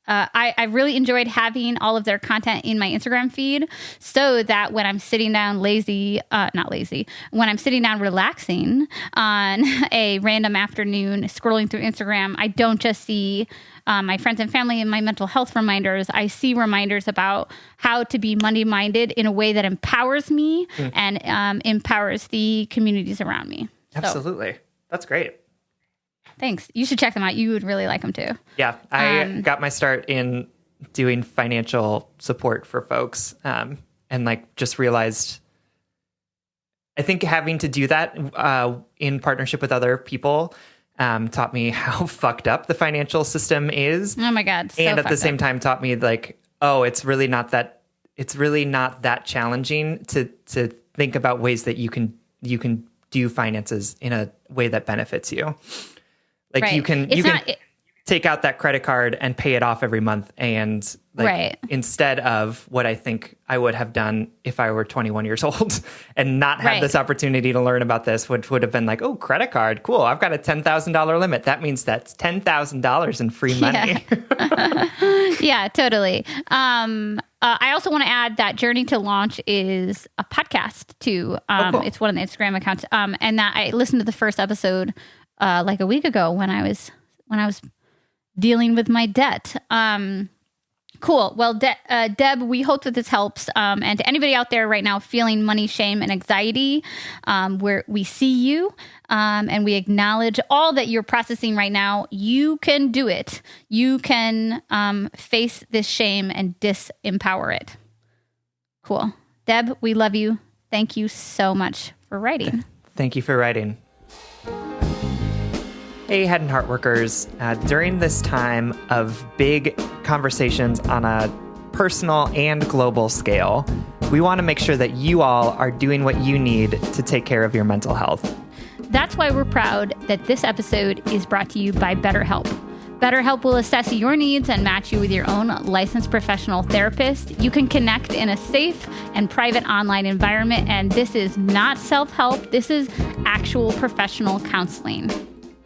I really enjoyed having all of their content in my Instagram feed so that when I'm sitting down when I'm sitting down relaxing on a random afternoon scrolling through Instagram, I don't just see my friends and family and my mental health reminders. I see reminders about how to be money-minded in a way that empowers me and empowers the communities around me. Absolutely. So, that's great. Thanks. You should check them out. You would really like them too. Yeah. I got my start in doing financial support for folks and like just realized, I think having to do that in partnership with other people taught me how fucked up the financial system is. Oh my God. So and at the same time taught me like, oh, it's really not that challenging to think about ways that you can do finances in a way that benefits you. Like right. you can take out that credit card and pay it off every month. And like instead of what I think I would have done if I were 21 years old and not have this opportunity to learn about this, which would have been like, oh, credit card. Cool. I've got a $10,000 limit. That means that's $10,000 in free money. Yeah, yeah, totally. I also want to add that Journey to Launch is a podcast too. Cool. It's one of the Instagram accounts. And that I listened to the first episode like a week ago when I was dealing with my debt. Cool. Well, Deb, we hope that this helps. And to anybody out there right now feeling money, shame, and anxiety, we see you and we acknowledge all that you're processing right now. You can do it. You can face this shame and disempower it. Cool. Deb, we love you. Thank you so much for writing. Thank you for writing. Hey, Head and Heart workers, during this time of big conversations on a personal and global scale, we want to make sure that you all are doing what you need to take care of your mental health. That's why we're proud that this episode is brought to you by BetterHelp. BetterHelp will assess your needs and match you with your own licensed professional therapist. You can connect in a safe and private online environment, and this is not self-help. This is actual professional counseling.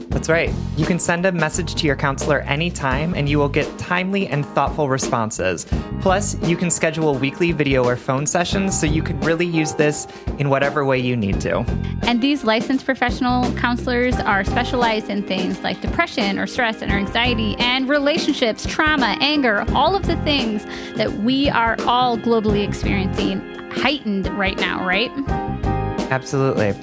That's right. You can send a message to your counselor anytime and you will get timely and thoughtful responses. Plus, you can schedule weekly video or phone sessions so you can really use this in whatever way you need to. And these licensed professional counselors are specialized in things like depression or stress and anxiety and relationships, trauma, anger, all of the things that we are all globally experiencing heightened right now, right? Absolutely.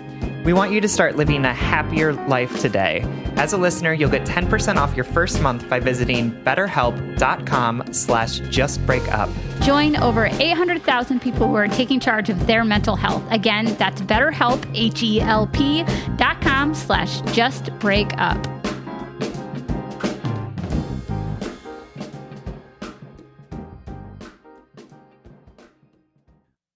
We want you to start living a happier life today. As a listener, you'll get 10% off your first month by visiting betterhelp.com/justbreakup. Join over 800,000 people who are taking charge of their mental health. Again, that's BetterHelp, HELP.com/justbreakup.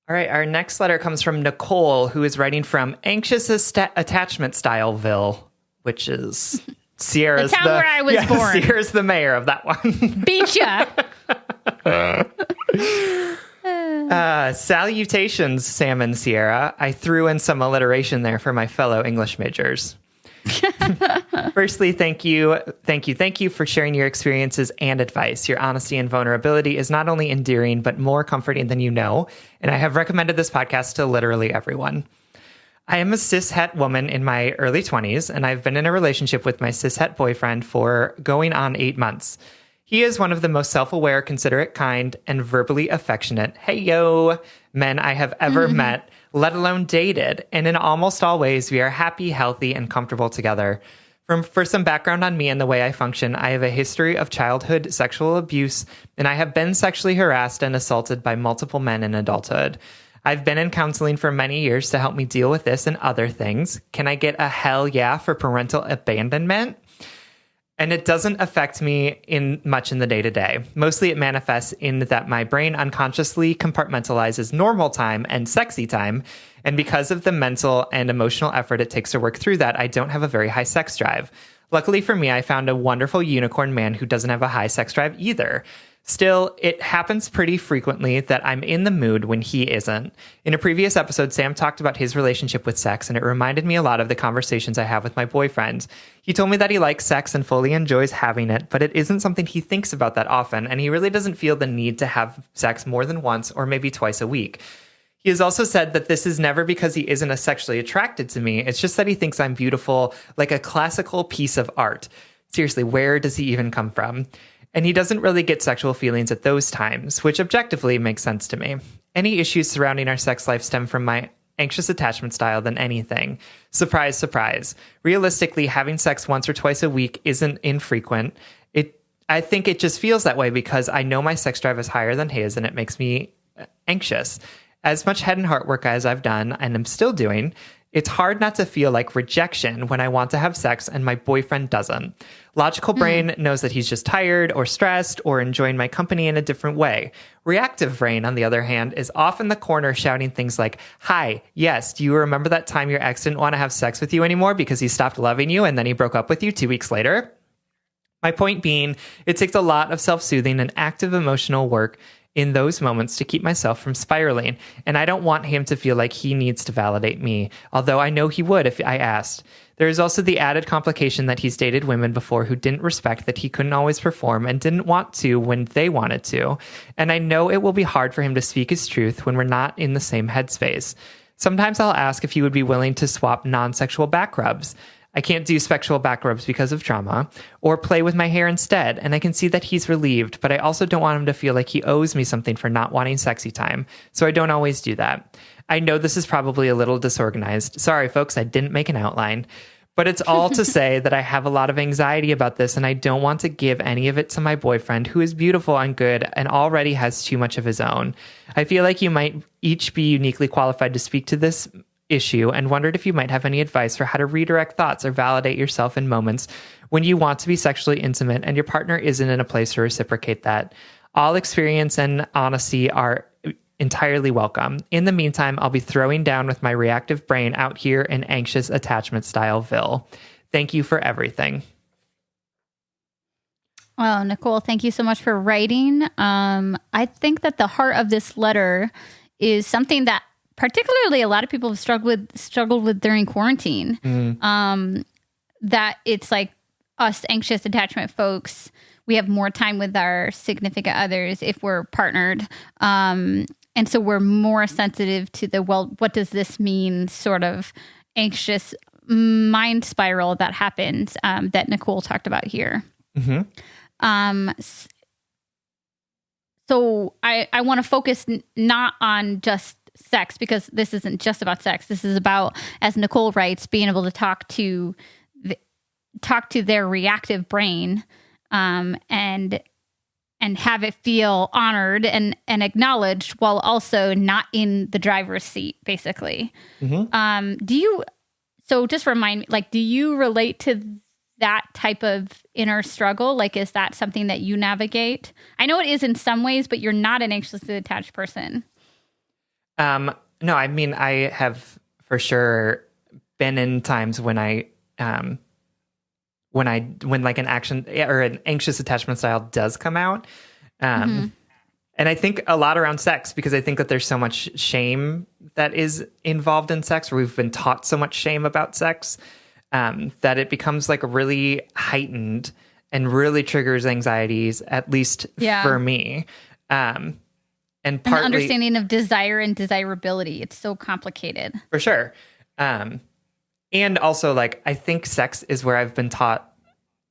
All right, our next letter comes from Nicole, who is writing from Anxious Attachment Styleville, which is Sierra's the town where I was born. Sierra's the mayor of that one. Beat ya. Salutations, Sam and Sierra. I threw in some alliteration there for my fellow English majors. Firstly, thank you for sharing your experiences and advice. Your honesty and vulnerability is not only endearing, but more comforting than you know. And I have recommended this podcast to literally everyone. I am a cishet woman in my early 20s, and I've been in a relationship with my cishet boyfriend for going on 8 months. He is one of the most self-aware, considerate, kind, and verbally affectionate men I have ever met, let alone dated. And in almost all ways, we are happy, healthy, and comfortable together. For some background on me and the way I function, I have a history of childhood sexual abuse, and I have been sexually harassed and assaulted by multiple men in adulthood. I've been in counseling for many years to help me deal with this and other things. Can I get a hell yeah for parental abandonment? And it doesn't affect me much in the day-to-day. Mostly it manifests in that my brain unconsciously compartmentalizes normal time and sexy time. And because of the mental and emotional effort it takes to work through that, I don't have a very high sex drive. Luckily for me, I found a wonderful unicorn man who doesn't have a high sex drive either. Still, it happens pretty frequently that I'm in the mood when he isn't. In a previous episode, Sam talked about his relationship with sex, and it reminded me a lot of the conversations I have with my boyfriend. He told me that he likes sex and fully enjoys having it, but it isn't something he thinks about that often, and he really doesn't feel the need to have sex more than once or maybe twice a week. He has also said that this is never because he isn't as sexually attracted to me. It's just that he thinks I'm beautiful, like a classical piece of art. Seriously, where does he even come from? And he doesn't really get sexual feelings at those times, which objectively makes sense to me. Any issues surrounding our sex life stem from my anxious attachment style than anything. Surprise, surprise. Realistically, having sex once or twice a week isn't infrequent. I think it just feels that way because I know my sex drive is higher than his, and it makes me anxious. As much head and heart work as I've done, and I'm still doing, it's hard not to feel like rejection when I want to have sex and my boyfriend doesn't. Logical brain knows that he's just tired or stressed or enjoying my company in a different way. Reactive brain, on the other hand, is off in the corner shouting things like, "Hi, yes, do you remember that time your ex didn't want to have sex with you anymore because he stopped loving you and then he broke up with you 2 weeks later?" My point being, it takes a lot of self-soothing and active emotional work in those moments to keep myself from spiraling, and I don't want him to feel like he needs to validate me, although I know he would if I asked. There is also the added complication that he's dated women before who didn't respect that he couldn't always perform and didn't want to when they wanted to, and I know it will be hard for him to speak his truth when we're not in the same headspace. Sometimes I'll ask if he would be willing to swap non-sexual back rubs. I can't do sexual back rubs because of trauma, or play with my hair instead, and I can see that he's relieved, but I also don't want him to feel like he owes me something for not wanting sexy time, so I don't always do that. I know this is probably a little disorganized. Sorry, folks, I didn't make an outline. But it's all to say that I have a lot of anxiety about this, and I don't want to give any of it to my boyfriend, who is beautiful and good and already has too much of his own. I feel like you might each be uniquely qualified to speak to this issue and wondered if you might have any advice for how to redirect thoughts or validate yourself in moments when you want to be sexually intimate and your partner isn't in a place to reciprocate that. All experience and honesty are entirely welcome. In the meantime, I'll be throwing down with my reactive brain out here in anxious attachment styleville. Thank you for everything. Well, Nicole, thank you so much for writing. I think that the heart of this letter is something that particularly a lot of people have struggled with during quarantine. That it's like us anxious attachment folks, we have more time with our significant others if we're partnered. And so we're more sensitive to the, well, what does this mean sort of anxious mind spiral that happens that Nicole talked about here. So I want to focus not on just sex, because this isn't just about sex. This is about, as Nicole writes, being able to talk to their reactive brain, and have it feel honored and acknowledged while also not in the driver's seat, basically. So just remind me, like, do you relate to that type of inner struggle? Like, is that something that you navigate? I know it is in some ways, but you're not an anxiously attached person. No, I mean, I have for sure been in times when like an action or an anxious attachment style does come out. And I think a lot around sex, because I think that there's so much shame that is involved in sex, or we've been taught so much shame about sex, that it becomes like really heightened and really triggers anxieties, at least for me. And partly, an understanding of desire and desirability. It's so complicated. For sure. And also, like, I think sex is where I've been taught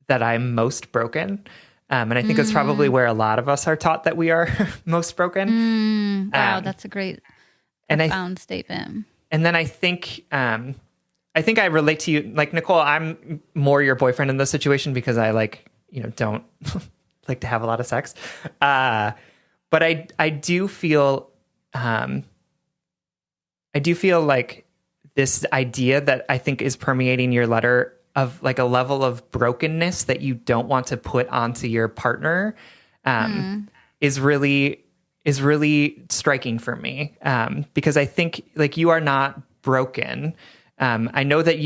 that I'm most broken. And I think that's probably where a lot of us are taught that we are most broken. Wow, that's a great, profound statement. And then I think I relate to you. Like, Nicole, I'm more your boyfriend in this situation because I don't like to have a lot of sex. But I do feel like this idea that I think is permeating your letter of like a level of brokenness that you don't want to put onto your partner is really striking for me, because I think like you are not broken. I know that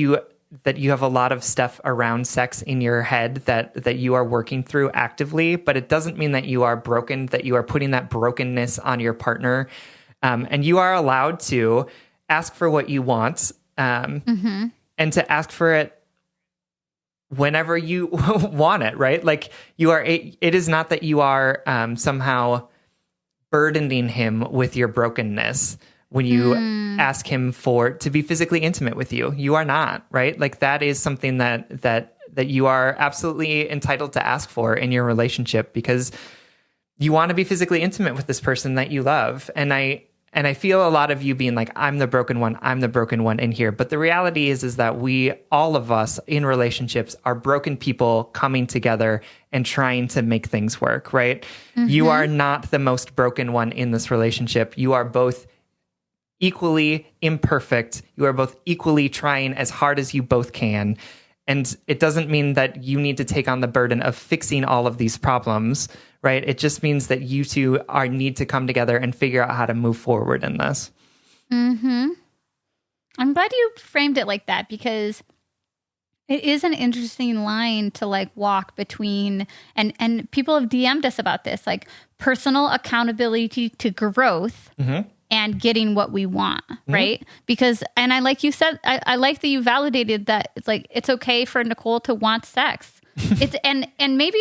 that you have a lot of stuff around sex in your head that you are working through actively, but it doesn't mean that you are broken, that you are putting that brokenness on your partner. And you are allowed to ask for what you want, and to ask for it whenever you want it, right? Like it is not that you are somehow burdening him with your brokenness when you ask him to be physically intimate with you. You are not, right? Like that is something that you are absolutely entitled to ask for in your relationship, because you want to be physically intimate with this person that you love. And I feel a lot of you being like, I'm the broken one in here. But the reality is that all of us in relationships are broken people coming together and trying to make things work, right? You are not the most broken one in this relationship. You are both equally imperfect. You are both equally trying as hard as you both can. And it doesn't mean that you need to take on the burden of fixing all of these problems, right? It just means that you two need to come together and figure out how to move forward in this. I'm glad you framed it like that, because it is an interesting line to like walk between, and people have DM'd us about this, like personal accountability to growth and getting what we want, right? Because, and I like you said, I like that you validated that it's like, it's okay for Nicole to want sex. It's and maybe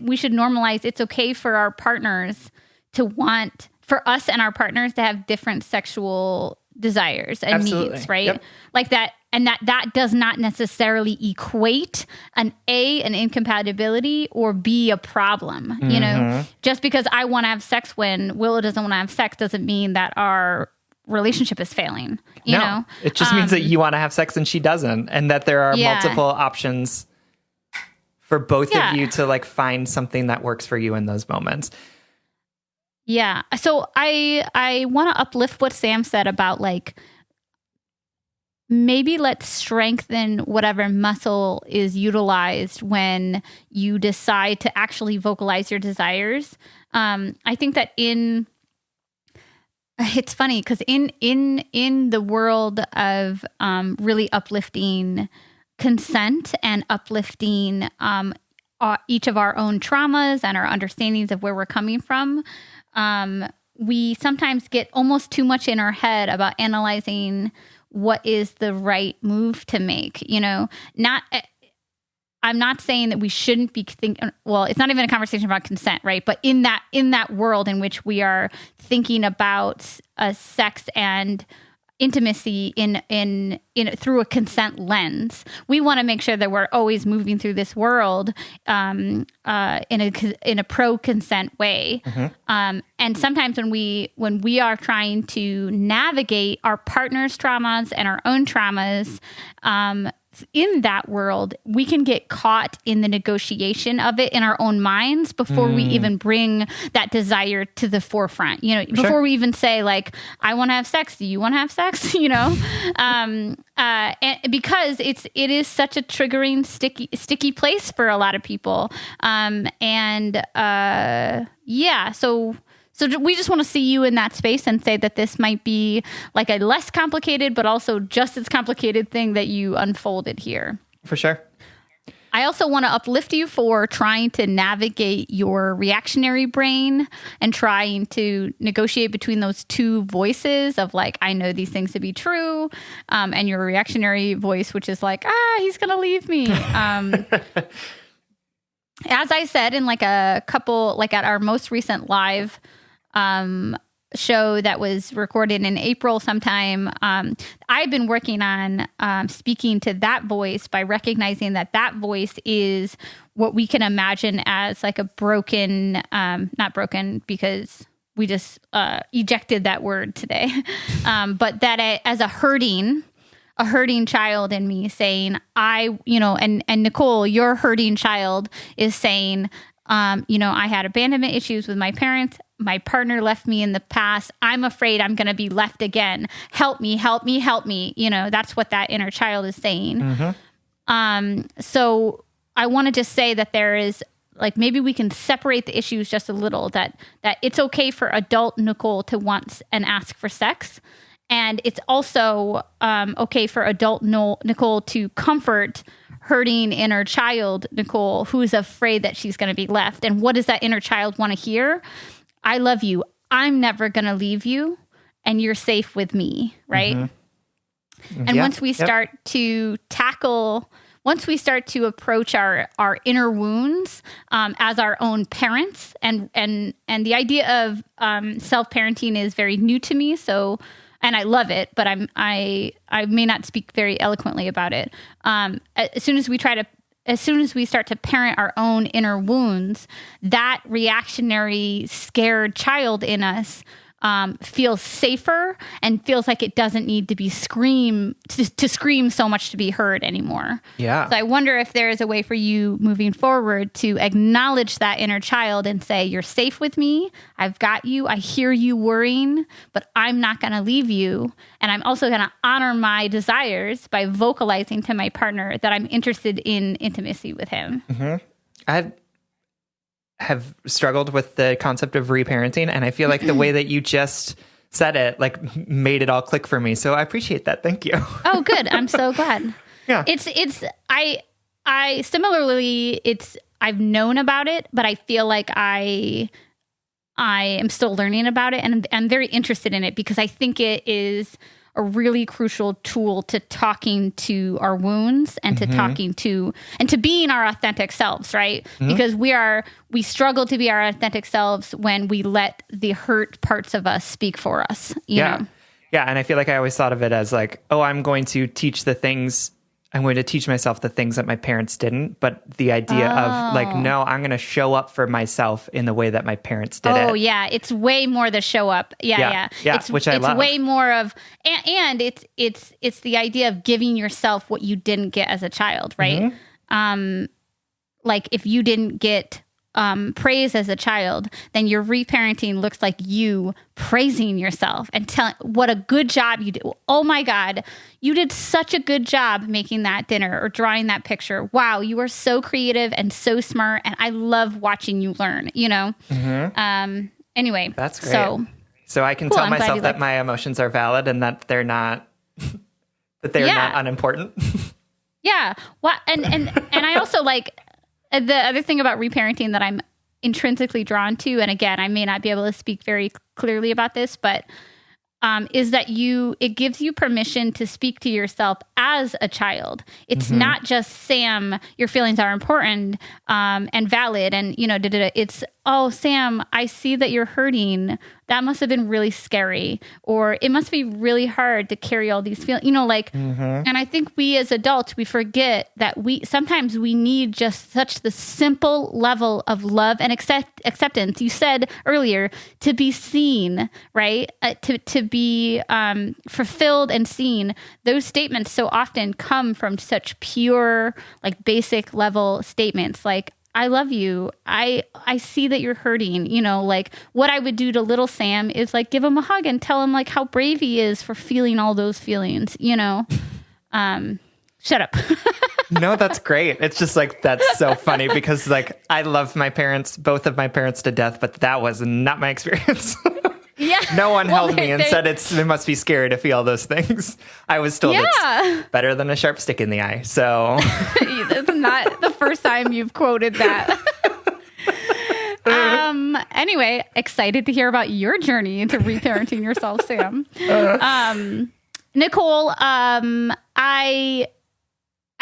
we should normalize it's okay for our partners for us and our partners to have different sexual desires and needs, right? Yep. Like that, and that does not necessarily equate an incompatibility, or B, a problem. You know, just because I want to have sex when Willow doesn't want to have sex doesn't mean that our relationship is failing. You know, it just means that you want to have sex and she doesn't, and that there are multiple options for both of you to like find something that works for you in those moments. Yeah. So I want to uplift what Sam said about like, maybe let's strengthen whatever muscle is utilized when you decide to actually vocalize your desires. I think that it's funny because in the world of really uplifting consent and uplifting each of our own traumas and our understandings of where we're coming from, we sometimes get almost too much in our head about analyzing what is the right move to make. You know, I'm not saying that we shouldn't be thinking, well, it's not even a conversation about consent, right? But in that world in which we are thinking about sex and intimacy in through a consent lens, we want to make sure that we're always moving through this world in a pro consent way. And sometimes when we are trying to navigate our partner's traumas and our own traumas in that world, we can get caught in the negotiation of it in our own minds before we even bring that desire to the forefront. You know, before we even say like, I want to have sex. Do you want to have sex? You know, and because it is such a triggering, sticky place for a lot of people. So we just want to see you in that space and say that this might be like a less complicated, but also just as complicated thing that you unfolded here. For sure. I also want to uplift you for trying to navigate your reactionary brain and trying to negotiate between those two voices of like, I know these things to be true, and your reactionary voice, which is like, he's going to leave me. As I said in like a couple, like at our most recent live show that was recorded in April sometime, I've been working on speaking to that voice by recognizing that voice is what we can imagine as like a broken, not broken because we just ejected that word today, but that as a hurting child in me saying, and Nicole, your hurting child is saying, I had abandonment issues with my parents. My partner left me in the past. I'm afraid I'm going to be left again. Help me, help me, help me. You know, that's what that inner child is saying. So I want to just say that there is like, maybe we can separate the issues just a little, that it's okay for adult Nicole to want and ask for sex. And it's also okay for adult Nicole to comfort hurting inner child Nicole, who's afraid that she's going to be left. And what does that inner child want to hear? I love you. I'm never going to leave you, and you're safe with me, right? And once we start to once we start to approach our inner wounds as our own parents, and the idea of self-parenting is very new to me, so, and I love it, but I may not speak very eloquently about it. As soon as we start to parent our own inner wounds, that reactionary, scared child in us feels safer and feels like it doesn't need to be scream so much to be heard anymore. Yeah. So I wonder if there is a way for you moving forward to acknowledge that inner child and say, you're safe with me. I've got you. I hear you worrying, but I'm not going to leave you. And I'm also going to honor my desires by vocalizing to my partner that I'm interested in intimacy with him. I have struggled with the concept of reparenting, and I feel like the way that you just said it like made it all click for me. So I appreciate that. Thank you. Oh, good. I'm so glad. Yeah. I similarly, I've known about it, but I feel like I am still learning about it, and I'm very interested in it because I think it is a really crucial tool to talking to our wounds and to talking to, and to being our authentic selves, right? Because we struggle to be our authentic selves when we let the hurt parts of us speak for us. You know? Yeah. And I feel like I always thought of it as like, oh, I'm going to teach myself the things that my parents didn't. But the idea of like, no, I'm going to show up for myself in the way that my parents did it. Oh yeah. It's way more the show up. Yeah. Which I love. It's way more of, and it's the idea of giving yourself what you didn't get as a child, right? Like if you didn't get praise as a child, then your reparenting looks like you praising yourself and telling what a good job you did. Oh my God, you did such a good job making that dinner or drawing that picture. Wow, you are so creative and so smart, and I love watching you learn, you know? Anyway. That's great. So I can tell myself that my emotions are valid and that they're not, that they're not unimportant. Yeah. Well, and I also like, the other thing about reparenting that I'm intrinsically drawn to, and again, I may not be able to speak very clearly about this, but is that it gives you permission to speak to yourself as a child. It's not just, Sam, your feelings are important and valid, and you know, it's, oh, Sam, I see that you're hurting. That must have been really scary, or it must be really hard to carry all these feelings, you know, like, and I think we as adults, we forget that sometimes we need just such the simple level of love and acceptance. You said earlier, to be seen, right? To be fulfilled and seen. Those statements so often come from such pure, like basic level statements, like, I love you. I see that you're hurting. You know, like what I would do to little Sam is like give him a hug and tell him like how brave he is for feeling all those feelings, you know? Shut up. No, that's great. It's just like, that's so funny because like I love my parents, both of my parents to death, but that was not my experience. Yeah. No one held me and said it must be scary to feel those things. I was told it's better than a sharp stick in the eye. So that's not the first time you've quoted that. Anyway, excited to hear about your journey into reparenting yourself, Sam. Nicole, I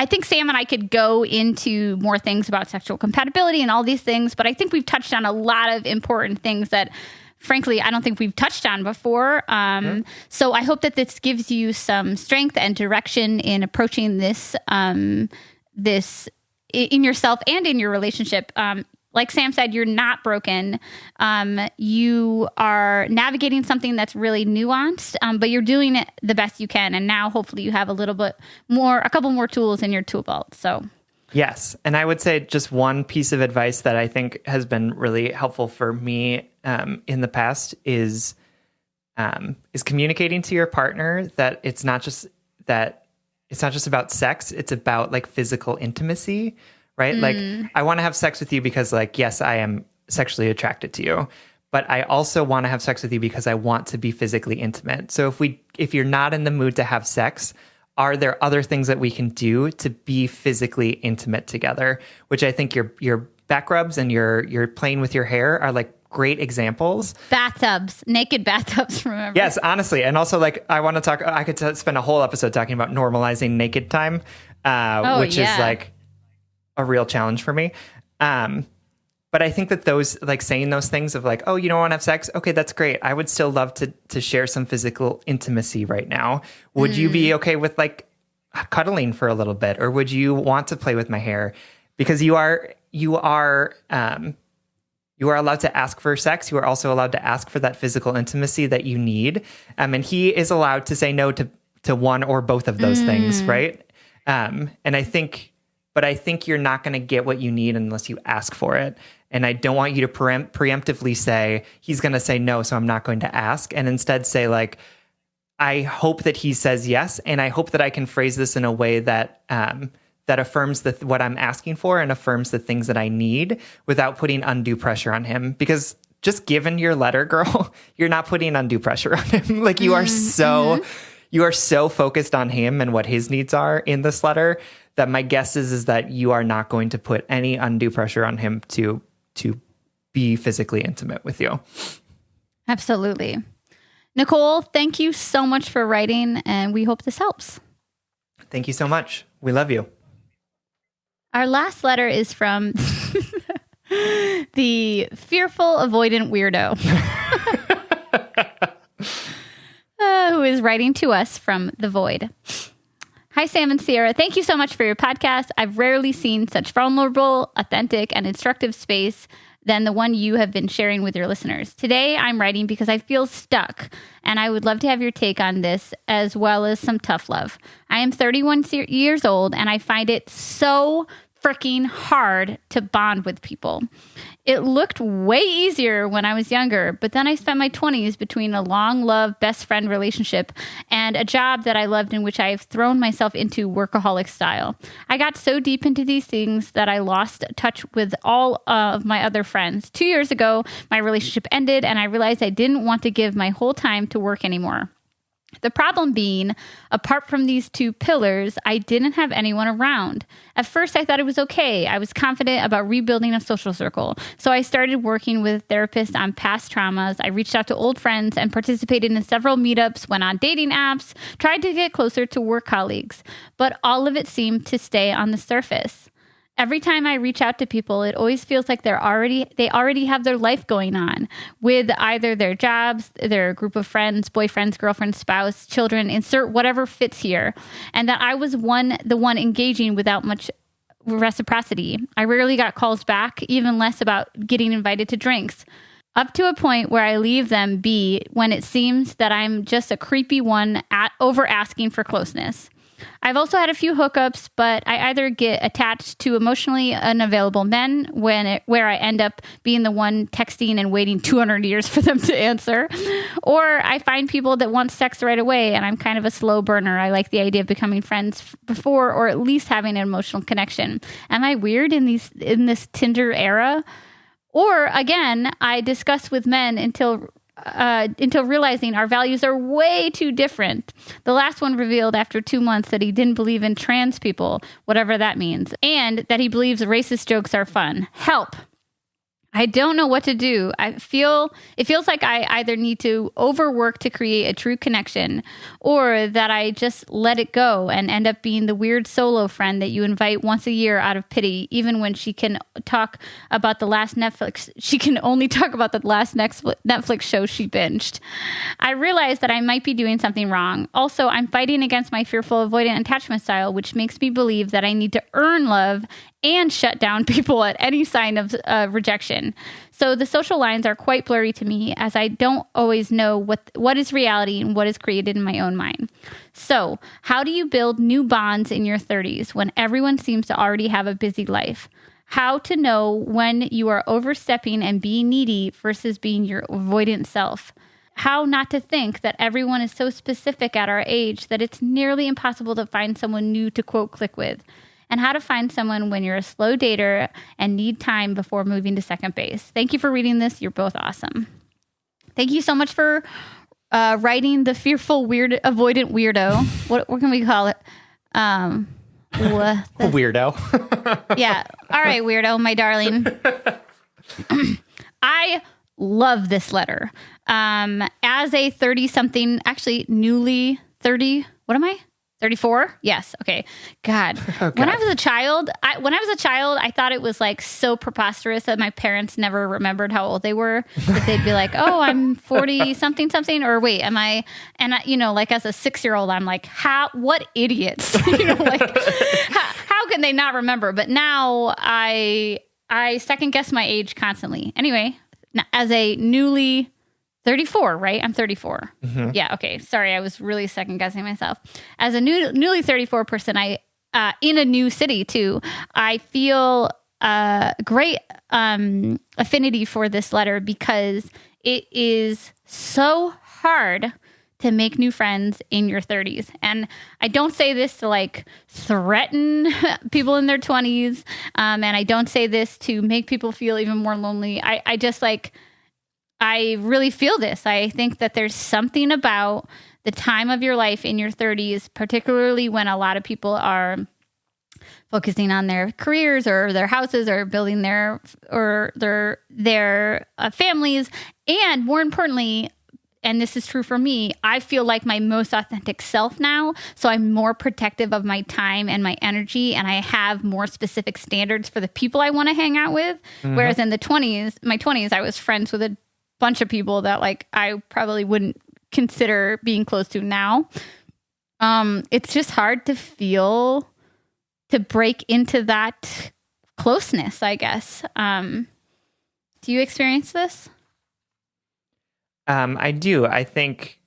think Sam and I could go into more things about sexual compatibility and all these things, but I think we've touched on a lot of important things that, frankly, I don't think we've touched on before. So I hope that this gives you some strength and direction in approaching this in yourself and in your relationship. Like Sam said, you're not broken. You are navigating something that's really nuanced, but you're doing it the best you can. And now hopefully you have a couple more tools in your tool belt. So yes. And I would say just one piece of advice that I think has been really helpful for me in the past is communicating to your partner that it's not just about sex. It's about like physical intimacy, right? Like I want to have sex with you because like, yes, I am sexually attracted to you, but I also want to have sex with you because I want to be physically intimate. So if you're not in the mood to have sex, are there other things that we can do to be physically intimate together? Which I think your back rubs and your playing with your hair are like great examples. Bathtubs, naked bathtubs, remember? Yes, honestly. And also, like, I could spend a whole episode talking about normalizing naked time, which is like a real challenge for me. But I think that those, like, saying those things of like, oh, you don't want to have sex? Okay, that's great. I would still love to share some physical intimacy right now. Would you be okay with like cuddling for a little bit? Or would you want to play with my hair? Because you are allowed to ask for sex. You are also allowed to ask for that physical intimacy that you need. And he is allowed to say no to one or both of those things, right? And I think you're not going to get what you need unless you ask for it. And I don't want you to preemptively say, he's going to say no, so I'm not going to ask. And instead say, like, I hope that he says yes. And I hope that I can phrase this in a way that that affirms what I'm asking for and affirms the things that I need without putting undue pressure on him. Because just given your letter, girl, you're not putting undue pressure on him. Like, you are so focused on him and what his needs are in this letter that my guess is that you are not going to put any undue pressure on him to be physically intimate with you. Absolutely. Nicole, thank you so much for writing, and we hope this helps. Thank you so much. We love you. Our last letter is from the fearful avoidant weirdo who is writing to us from the void. Hi, Sam and Sierra. Thank you so much for your podcast. I've rarely seen such vulnerable, authentic, and instructive space than the one you have been sharing with your listeners. Today, I'm writing because I feel stuck, and I would love to have your take on this as well as some tough love. I am 31 years old, and I find it so freaking hard to bond with people. It looked way easier when I was younger, but then I spent my 20s between a long-loved best friend relationship and a job that I loved in which I have thrown myself into workaholic style. I got so deep into these things that I lost touch with all of my other friends. 2 years ago, my relationship ended, and I realized I didn't want to give my whole time to work anymore. The problem being, apart from these two pillars, I didn't have anyone around. At first, I thought it was okay. I was confident about rebuilding a social circle. So I started working with therapists on past traumas. I reached out to old friends and participated in several meetups, went on dating apps, tried to get closer to work colleagues. But all of it seemed to stay on the surface. Every time I reach out to people, it always feels like they already have their life going on with either their jobs, their group of friends, boyfriends, girlfriends, spouse, children, insert whatever fits here. And that I was the one engaging without much reciprocity. I rarely got calls back, even less about getting invited to drinks. Up to a point where I leave them be when it seems that I'm just a creepy one over asking for closeness. I've also had a few hookups, but I either get attached to emotionally unavailable men where I end up being the one texting and waiting 200 years for them to answer, or I find people that want sex right away and I'm kind of a slow burner. I like the idea of becoming friends before or at least having an emotional connection. Am I weird in this Tinder era? Or again, I discuss with men until realizing our values are way too different. The last one revealed after 2 months that he didn't believe in trans people, whatever that means, and that he believes racist jokes are fun. Help. I don't know what to do. It feels like I either need to overwork to create a true connection or that I just let it go and end up being the weird solo friend that you invite once a year out of pity, even when she can talk about the last Netflix. She can only talk about the last Netflix show she binged. I realize that I might be doing something wrong. Also, I'm fighting against my fearful avoidant attachment style, which makes me believe that I need to earn love and shut down people at any sign of rejection. So the social lines are quite blurry to me, as I don't always know what is reality and what is created in my own mind. So how do you build new bonds in your 30s when everyone seems to already have a busy life? How to know when you are overstepping and being needy versus being your avoidant self? How not to think that everyone is so specific at our age that it's nearly impossible to find someone new to quote click with? And how to find someone when you're a slow dater and need time before moving to second base. Thank you for reading this. You're both awesome. Thank you so much for writing the fearful, avoidant weirdo. What can we call it? Weirdo. Yeah. All right, weirdo, my darling. I love this letter. As a 30-something, actually newly 30, what am I? 34? Yes. Okay. God. When I was a child, I thought it was like so preposterous that my parents never remembered how old they were. That they'd be like, "Oh, I'm 40 something something," or wait, am I? And like as a 6-year-old, I'm like, what idiots? Like how can they not remember? But now I second guess my age constantly. Anyway, as a newly 34, right? I'm 34. Mm-hmm. Yeah. Okay. Sorry. I was really second guessing myself. As a newly 34 person, in a new city too, I feel great affinity for this letter because it is so hard to make new friends in your 30s. And I don't say this to like threaten people in their 20s. And I don't say this to make people feel even more lonely. I just like, I really feel this. I think that there's something about the time of your life in your 30s, particularly when a lot of people are focusing on their careers or their houses or building their families. And more importantly, and this is true for me, I feel like my most authentic self now. So I'm more protective of my time and my energy, and I have more specific standards for the people I want to hang out with. Mm-hmm. Whereas in my 20s, I was friends with a bunch of people that like I probably wouldn't consider being close to now. It's just hard to break into that closeness, I guess. Do you experience this? I do. I think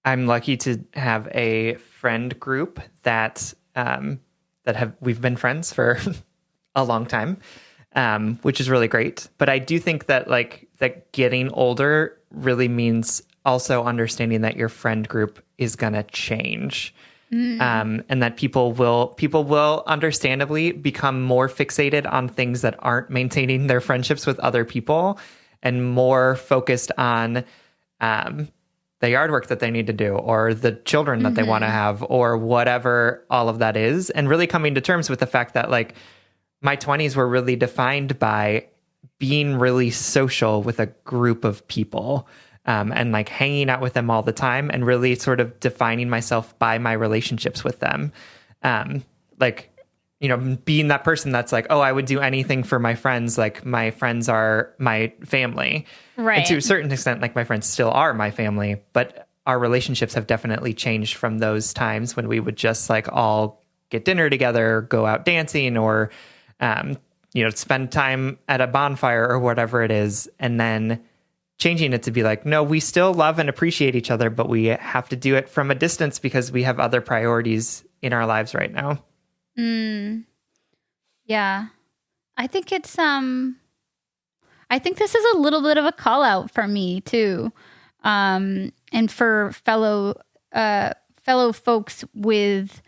I'm lucky to have a friend group that we've been friends for a long time, which is really great. But I do think that that getting older really means also understanding that your friend group is gonna change. And that people will understandably become more fixated on things that aren't maintaining their friendships with other people and more focused on the yard work that they need to do or the children that they want to have or whatever all of that is. And really coming to terms with the fact that like my 20s were really defined by being really social with a group of people. And like hanging out with them all the time and really sort of defining myself by my relationships with them. Being that person that's like, oh, I would do anything for my friends. Like my friends are my family. Right. And to a certain extent, like my friends still are my family, but our relationships have definitely changed from those times when we would just like all get dinner together, go out dancing or, spend time at a bonfire or whatever it is. And then changing it to be like, no, we still love and appreciate each other, but we have to do it from a distance because we have other priorities in our lives right now. Yeah. I think this is a little bit of a call out for me too. And for fellow folks with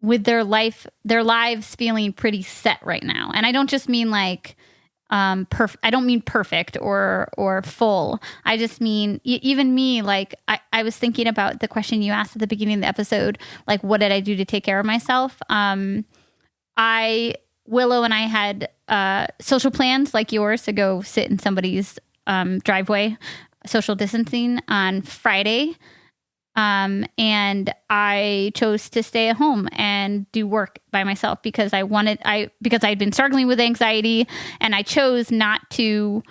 their lives feeling pretty set right now. And I don't just mean like, I don't mean perfect or full. I just mean even me, like I was thinking about the question you asked at the beginning of the episode, like what did I do to take care of myself? Willow and I had social plans like yours to go sit in somebody's driveway, social distancing on Friday. And I chose to stay at home and do work by myself because I'd been struggling with anxiety and I chose not to,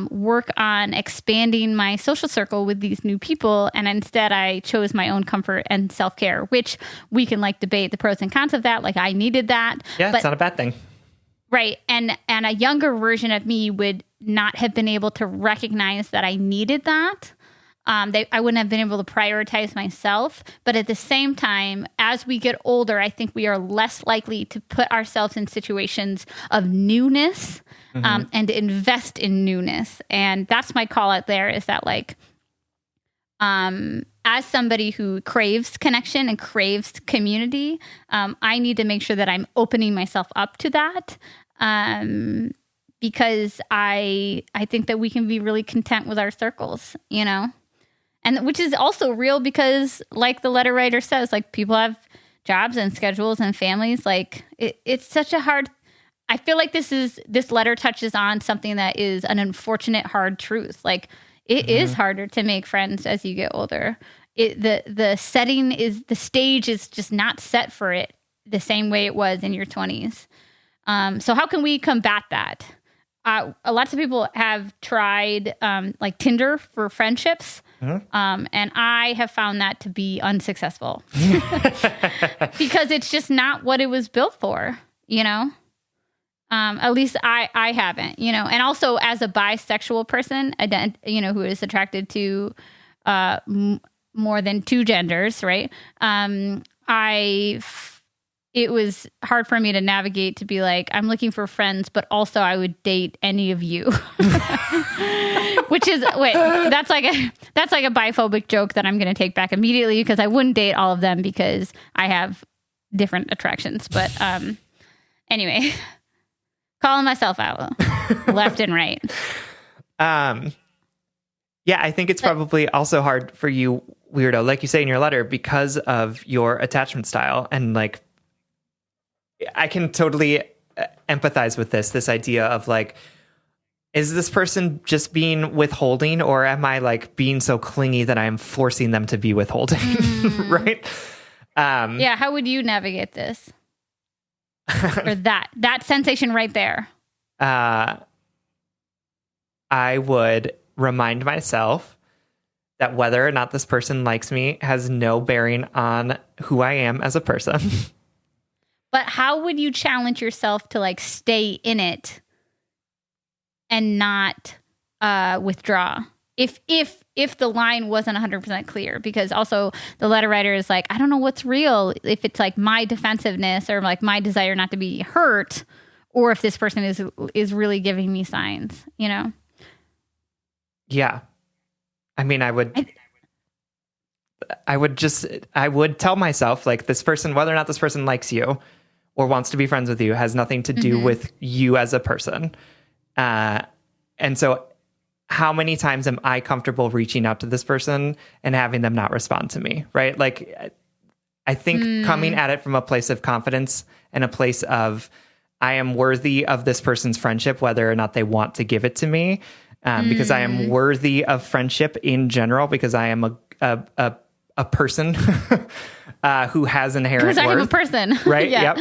work on expanding my social circle with these new people. And instead I chose my own comfort and self-care, which we can like debate the pros and cons of that. Like I needed that. Yeah. It's not a bad thing. Right. And a younger version of me would not have been able to recognize that I needed that. I wouldn't have been able to prioritize myself. But at the same time, as we get older, I think we are less likely to put ourselves in situations of newness and invest in newness. And that's my call out there is that like, as somebody who craves connection and craves community, I need to make sure that I'm opening myself up to that. because I think that we can be really content with our circles, you know, and which is also real because, like the letter writer says, like people have jobs and schedules and families. Like it's such a hard. I feel like this letter touches on something that is an unfortunate hard truth. Like it is harder to make friends as you get older. The stage is just not set for it the same way it was in your 20s. So how can we combat that? Lots of people have tried like Tinder for friendships, and I have found that to be unsuccessful because it's just not what it was built for, you know? At least I haven't, you know? And also as a bisexual person, you know, who is attracted to more than two genders, right? It was hard for me to navigate to be like, I'm looking for friends, but also I would date any of you. Which is, that's like a biphobic joke that I'm going to take back immediately because I wouldn't date all of them because I have different attractions. But anyway, calling myself out left and right. Yeah, I think it's probably also hard for you, weirdo, like you say in your letter, because of your attachment style. And like, I can totally empathize with this idea of like, is this person just being withholding, or am I like being so clingy that I'm forcing them to be withholding? Right? Yeah. How would you navigate this? Or that sensation right there? I would remind myself that whether or not this person likes me has no bearing on who I am as a person. But how would you challenge yourself to like stay in it and not withdraw? If the line wasn't 100% clear, because also the letter writer is like, I don't know what's real, if it's like my defensiveness or like my desire not to be hurt, or if this person is really giving me signs, you know? Yeah. I mean, I would tell myself like, this person, whether or not this person likes you or wants to be friends with you, has nothing to do with you as a person. And so how many times am I comfortable reaching out to this person and having them not respond to me? Right. Like, I think coming at it from a place of confidence and a place of, I am worthy of this person's friendship, whether or not they want to give it to me. Because I am worthy of friendship in general, because I am a person who has inherent worth. Because I am a person. Right? Yeah.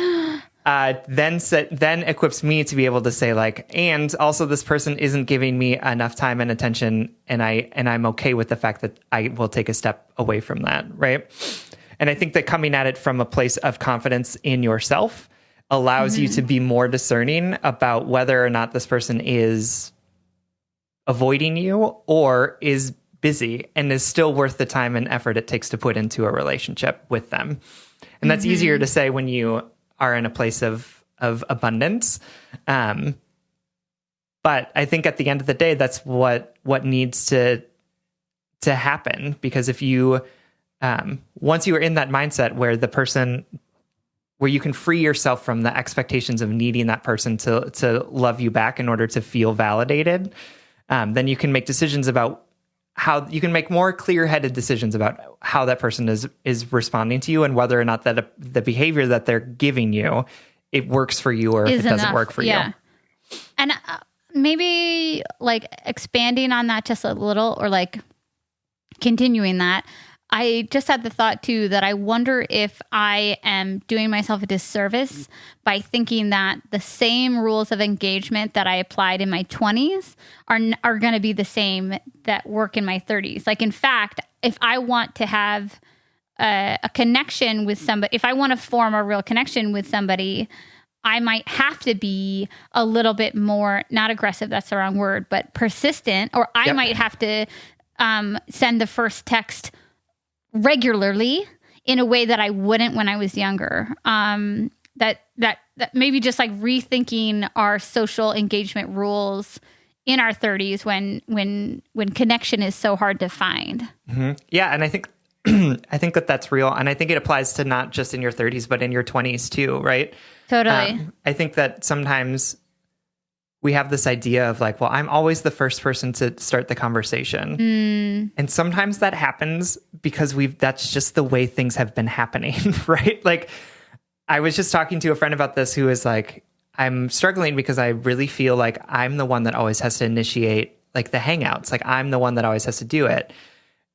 Yep. Then equips me to be able to say like, and also this person isn't giving me enough time and attention, and I'm okay with the fact that I will take a step away from that, right? And I think that coming at it from a place of confidence in yourself allows you to be more discerning about whether or not this person is avoiding you or is busy and is still worth the time and effort it takes to put into a relationship with them. And that's easier to say when you are in a place of abundance. But I think at the end of the day, that's what needs to happen, because if you, once you are in that mindset where you can free yourself from the expectations of needing that person to love you back in order to feel validated, then you can make decisions about how you can make more clear-headed decisions about how that person is responding to you, and whether or not that the behavior that they're giving you, it works for you or if it doesn't work for you. And maybe like expanding on that just a little, or like continuing that, I just had the thought too that I wonder if I am doing myself a disservice by thinking that the same rules of engagement that I applied in my 20s are going to be the same that work in my 30s. Like, in fact, if I want to have a connection with somebody, if I want to form a real connection with somebody, I might have to be a little bit more, not aggressive, that's the wrong word, but persistent, or I might have to send the first text regularly in a way that I wouldn't when I was younger. That maybe just like rethinking our social engagement rules in our 30s when connection is so hard to find. Yeah, and I think that that's real, and I think it applies to not just in your 30s but in your 20s too, right? Totally. I think that sometimes we have this idea of like, well, I'm always the first person to start the conversation. And sometimes that happens because that's just the way things have been happening, right? Like I was just talking to a friend about this who is like, I'm struggling because I really feel like I'm the one that always has to initiate like the hangouts. Like I'm the one that always has to do it.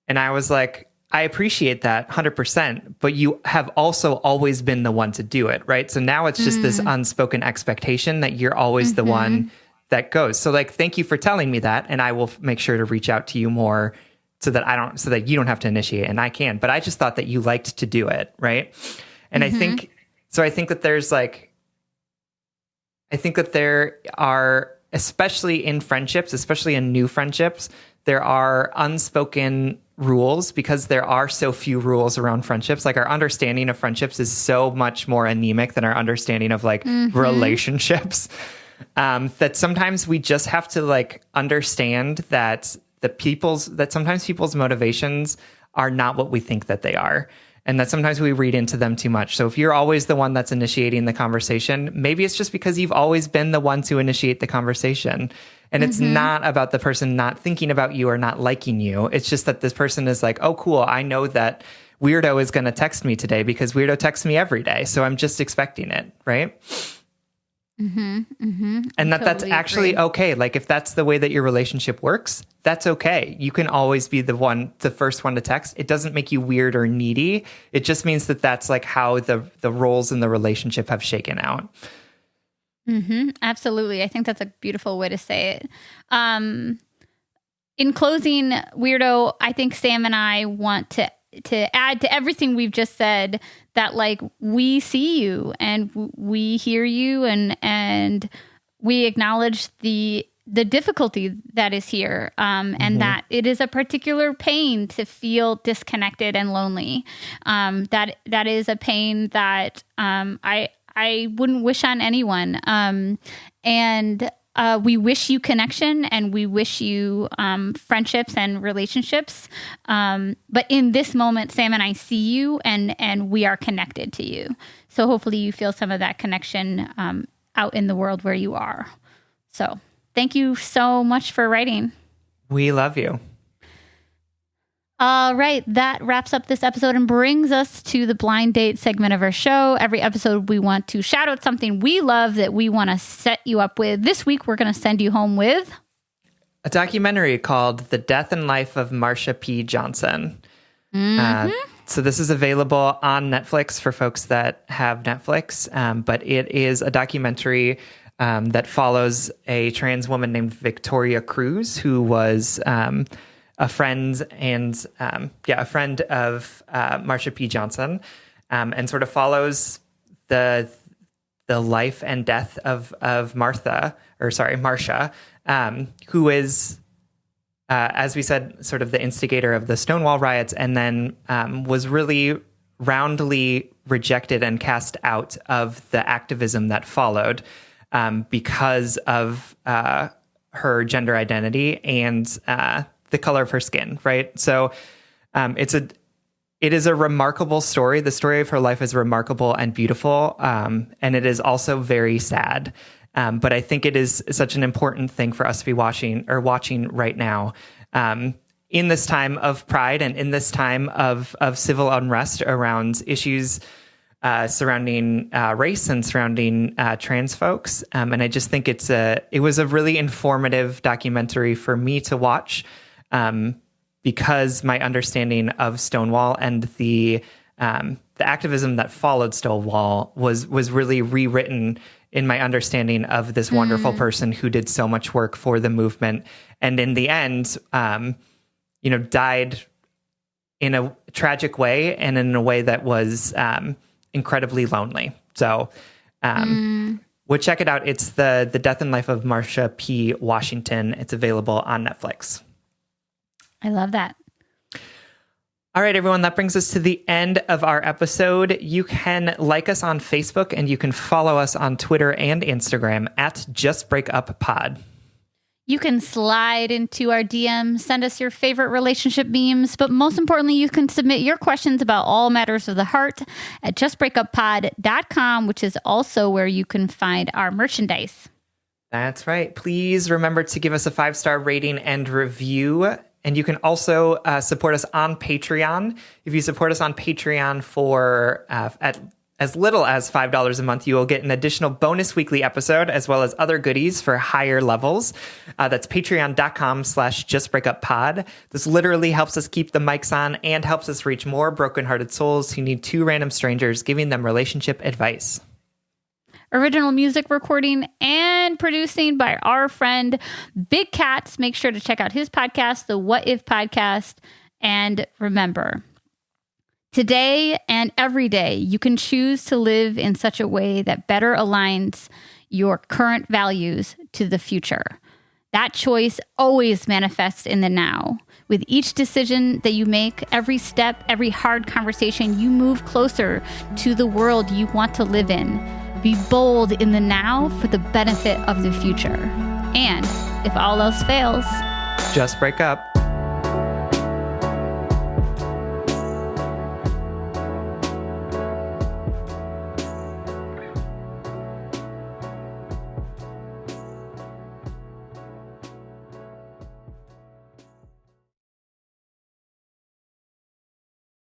And I was like, I appreciate that 100%, but you have also always been the one to do it, right? So now it's just this unspoken expectation that you're always the one that goes. So like, thank you for telling me that. And I will make sure to reach out to you more so that you don't have to initiate and I can, but I just thought that you liked to do it. Right. And I think that there are, especially in friendships, especially in new friendships, there are unspoken rules because there are so few rules around friendships. Like our understanding of friendships is so much more anemic than our understanding of like relationships. That sometimes we just have to like understand that sometimes people's motivations are not what we think that they are. And that sometimes we read into them too much. So if you're always the one that's initiating the conversation, maybe it's just because you've always been the one to initiate the conversation. And it's not about the person not thinking about you or not liking you. It's just that this person is like, oh, cool. I know that Weirdo is going to text me today because Weirdo texts me every day. So I'm just expecting it. Right. And that's actually okay. Like if that's the way that your relationship works, that's okay. You can always be the first one to text. It doesn't make you weird or needy. It just means that that's like how the roles in the relationship have shaken out. Absolutely. I think that's a beautiful way to say it. In closing, Weirdo, I think Sam and I want to add to everything we've just said that like we see you and we hear you and we acknowledge the difficulty that is here and that it is a particular pain to feel disconnected and lonely. That is a pain that I wouldn't wish on anyone. And we wish you connection and we wish you friendships and relationships. But in this moment, Sam and I see you and we are connected to you. So hopefully you feel some of that connection out in the world where you are. So thank you so much for writing. We love you. All right, that wraps up this episode and brings us to the blind date segment of our show. Every episode, we want to shout out something we love that we want to set you up with. This week, we're going to send you home with a documentary called The Death and Life of Marsha P. Johnson. So this is available on Netflix for folks that have Netflix, but it is a documentary that follows a trans woman named Victoria Cruz, who was a friend of Marsha P. Johnson, and sort of follows the life and death of Marsha, who is, as we said, sort of the instigator of the Stonewall riots, and then was really roundly rejected and cast out of the activism that followed because of her gender identity and the color of her skin, right? So it is a remarkable story. The story of her life is remarkable and beautiful, and it is also very sad. But I think it is such an important thing for us to be watching right now. In this time of pride and in this time of civil unrest around issues surrounding race and surrounding trans folks. And I just think it was a really informative documentary for me to watch, because my understanding of Stonewall and the activism that followed Stonewall was really rewritten in my understanding of this wonderful person who did so much work for the movement, and in the end, died in a tragic way and in a way that was incredibly lonely. So we'll check it out. It's the Death and Life of Marsha P. Washington. It's available on Netflix. I love that. All right, everyone, that brings us to the end of our episode. You can like us on Facebook and you can follow us on Twitter and Instagram at JustBreakUpPod. You can slide into our DMs, send us your favorite relationship memes, but most importantly, you can submit your questions about all matters of the heart at justbreakuppod.com, which is also where you can find our merchandise. That's right. Please remember to give us a 5-star rating and review. And you can also support us on Patreon. If you support us on Patreon for at as little as $5 a month, you will get an additional bonus weekly episode as well as other goodies for higher levels. That's patreon.com/justbreakuppod. This literally helps us keep the mics on and helps us reach more brokenhearted souls who need 2 random strangers giving them relationship advice. Original music recording and producing by our friend Big Cats. Make sure to check out his podcast, the What If Podcast. And remember, today and every day, you can choose to live in such a way that better aligns your current values to the future. That choice always manifests in the now. With each decision that you make, every step, every hard conversation, you move closer to the world you want to live in. Be bold in the now for the benefit of the future. And if all else fails, just break up.